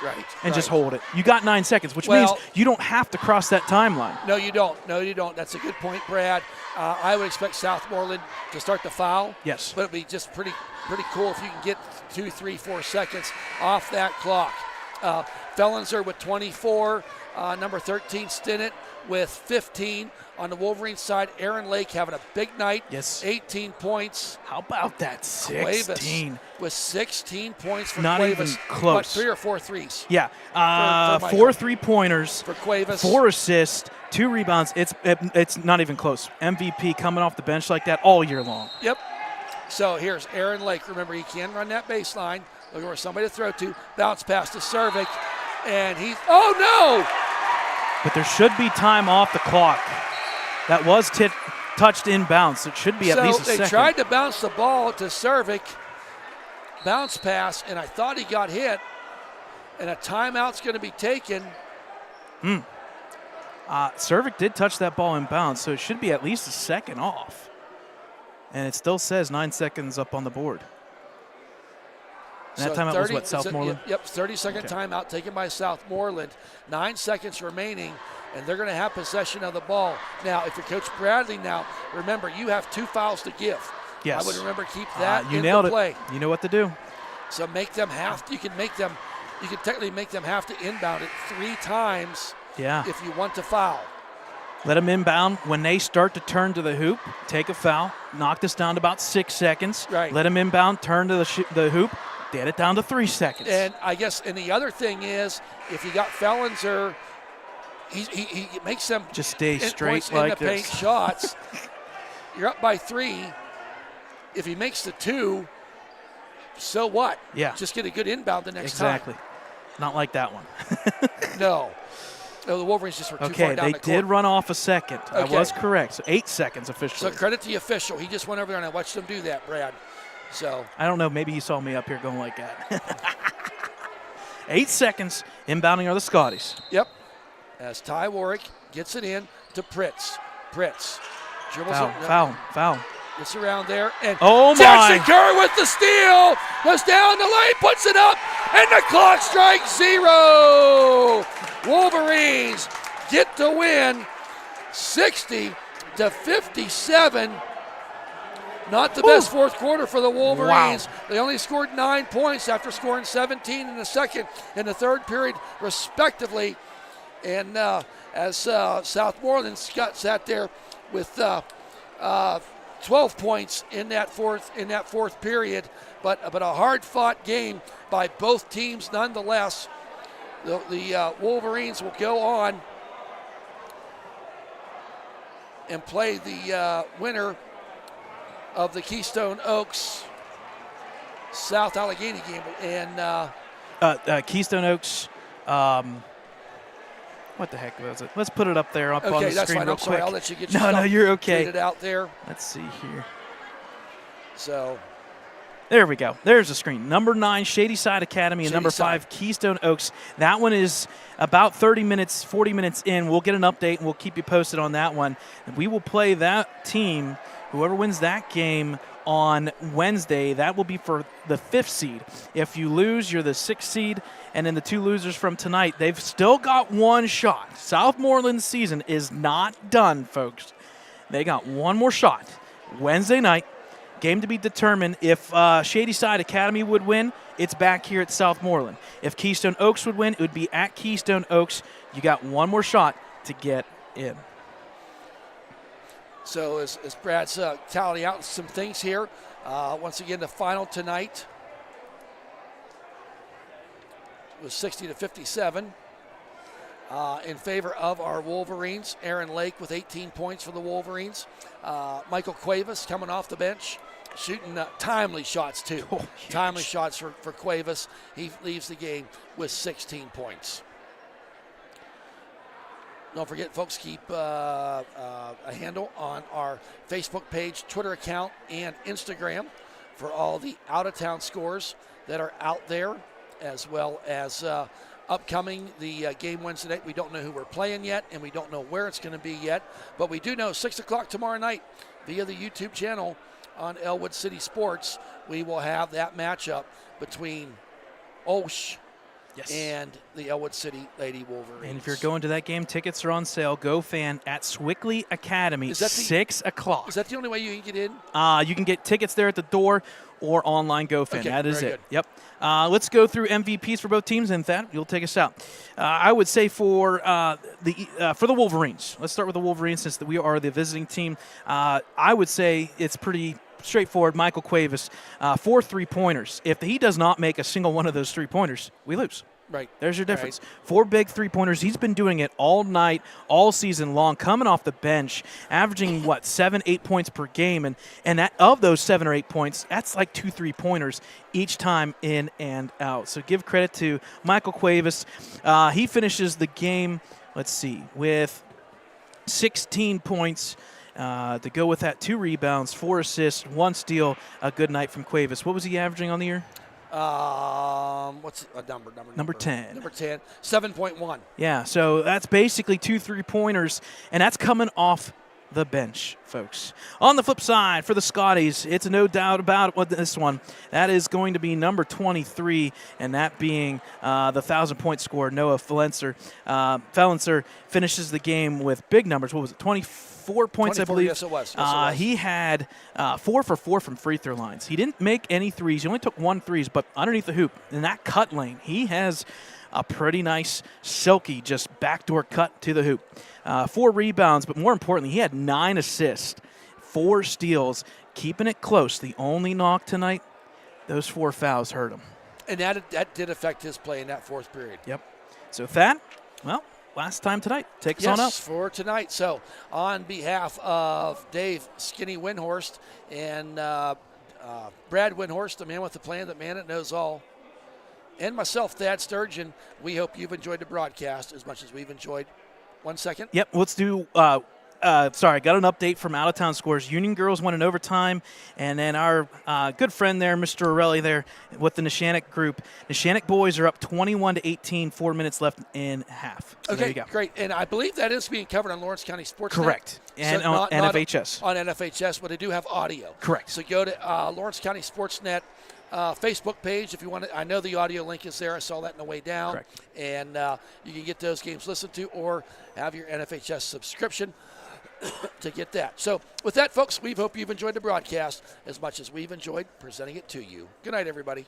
Right. And just hold it. You got 9 seconds, which means you don't have to cross that timeline. No, you don't. No, you don't. That's a good point, Brad. I would expect Southmoreland to start the foul. Yes. But it'd be just pretty cool if you can get 2, 3, 4 seconds off that clock. Fellenser with 24. Number 13, Stinnett with 15. On the Wolverine side, Aaron Lake having a big night. Yes. 18 points. How about that? 16. Cuevas with 16 points for Not Cuevas. even close. What, 3 or 4 threes? Yeah. For 4 3-pointers. For Cuevas. 4 assists, 2 rebounds. It's not even close. MVP coming off the bench like that all year long. Yep. So here's Aaron Lake. Remember, he can run that baseline. Looking for somebody to throw to. Bounce pass to Cervic. And he's, oh no! But there should be time off the clock. That was touched inbounds, so it should be at least a second. So they tried to bounce the ball to Cervic. Bounce pass, and I thought he got hit. And a timeout's going to be taken. Cervic did touch that ball in bounds, so it should be at least a second off. And it still says 9 seconds up on the board. And that timeout was what, Southmoreland? Yep, 30-second timeout taken by Southmoreland. 9 seconds remaining, and they're going to have possession of the ball. Now, if you're Coach Bradley now, remember, you have 2 fouls to give. Yes. I would remember keep that you in nailed the play. It. You know what to do. So make them you can technically make them have to inbound it 3 times if you want to foul. Let them inbound. When they start to turn to the hoop, take a foul, knock this down to about 6 seconds. Right. Let them inbound, turn to the hoop, get it down to 3 seconds. And I guess, and the other thing is, if you got Fellenser, he makes them just stay straight like in the paint this. shots. You're up by 3. If he makes the 2, so what? Yeah. Just get a good inbound the next time. Exactly. Not like that one. No, the Wolverines just were too far down the court. Okay, they did run off a second. I was correct. So 8 seconds officially. So credit to the official. He just went over there and I watched him do that, Brad. So I don't know. Maybe he saw me up here going like that. 8 seconds. Inbounding are the Scotties. Yep. As Ty Warwick gets it in to Pritz. Pritz dribbles Foul. Gets around there, and Jackson Kerr with the steal. Goes down the lane, puts it up, and the clock strikes 0. Wolverines get the win, 60-57. Not the best fourth quarter for the Wolverines. Wow. They only scored 9 points after scoring 17 in the second and the third period, respectively. And as Southmoreland sat there with 12 points in that fourth period, but a hard-fought game by both teams nonetheless. The Wolverines will go on and play the winner of the Keystone Oaks South Allegheny game. And Keystone Oaks What the heck was it? Let's put it up there up on the Okay, that's screen fine. real I'm sorry. quick. I'll let you get No, you're okay. tweeted out there. Let's see here. So there we go. There's the screen. Number 9, Shady Side Academy, and number 5, Keystone Oaks. That one is about 30 minutes, 40 minutes in. We'll get an update, and we'll keep you posted on that one. And we will play that team, whoever wins that game, on Wednesday. That will be for the 5th seed. If you lose, you're the 6th seed. And then the 2 losers from tonight, they've still got one shot. Southmoreland's season is not done, folks. They got one more shot. Wednesday night, game to be determined. If Shady Side Academy would win, it's back here at Southmoreland. If Keystone Oaks would win, it would be at Keystone Oaks. You got one more shot to get in. So as Brad's tallying out some things here, once again, the final tonight was 60-57 in favor of our Wolverines. Aaron Lake with 18 points for the Wolverines. Michael Cuevas coming off the bench, shooting timely shots too. Timely shots for Cuevas. He leaves the game with 16 points. Don't forget, folks, keep a handle on our Facebook page, Twitter account, and Instagram for all the out-of-town scores that are out there, as well as upcoming the game Wednesday night. We don't know who we're playing yet, and we don't know where it's going to be yet, but we do know 6 o'clock tomorrow night via the YouTube channel on Ellwood City Sports, we will have that matchup between Osh and the Ellwood City Lady Wolverines. And if you're going to that game, tickets are on sale. Go fan at Swickley Academy, 6 o'clock. Is that the only way you can get in? You can get tickets there at the door or online GoFan. Okay, that is it. good. Yep. Let's go through MVPs for both teams, and Thad, you'll take us out. I would say for the Wolverines. Let's start with the Wolverines since we are the visiting team. I would say it's pretty straightforward. Michael Cuevas, 4 3-pointers. If he does not make a single one of those 3-pointers, we lose. Right. There's your difference. 4 big 3-pointers. He's been doing it all night, all season long, coming off the bench, averaging, 7-8 points per game. And that, of those 7 or 8 points, that's like 2 3-pointers each time in and out. So give credit to Michael Cuevas. He finishes the game, with 16 points. To go with that, 2 rebounds, 4 assists, 1 steal. A good night from Cuevas. What was he averaging on the year? What's a number? Number 10. Number 10, 7.1. Yeah, so that's basically 2 3-pointers, and that's coming off the bench, folks. On the flip side, for the Scotties, it's no doubt about this one. That is going to be number 23, and that being the 1,000-point scorer, Noah Felencer. Felencer finishes the game with big numbers. What was it, 24 points, 24, I believe? Yes, it was. He had 4 for 4 from free throw lines. He didn't make any threes. He only took 1 threes, but underneath the hoop, in that cut lane, he has a pretty nice, silky, just backdoor cut to the hoop. 4 rebounds, but more importantly, he had 9 assists, 4 steals, keeping it close. The only knock tonight, those 4 fouls hurt him. And that did affect his play in that 4th period. Yep. So Thad, last time tonight. Take us on up. Yes, for tonight. So on behalf of Dave Skinny Windhorst and Brad Windhorst, the man with the plan, the man that knows all, and myself, Thad Sturgeon, we hope you've enjoyed the broadcast as much as we've enjoyed. 1 second. Yep, let's do got an update from out-of-town scores. Union girls won in overtime, and then our good friend there, Mr. Orelli there, with the Neshannock group. Neshannock boys are up 21-18, 4 minutes left in half. So there you go. Great. And I believe that is being covered on Lawrence County Sports. Correct. And so on NFHS. On NFHS, but they do have audio. Correct. So go to Lawrence County Sportsnet Facebook page if you want to. I know the audio link is there. I saw that on the way down. Correct. And you can get those games listened to or have your NFHS subscription to get that. So with that, folks, we hope you've enjoyed the broadcast as much as we've enjoyed presenting it to you. Good night, everybody.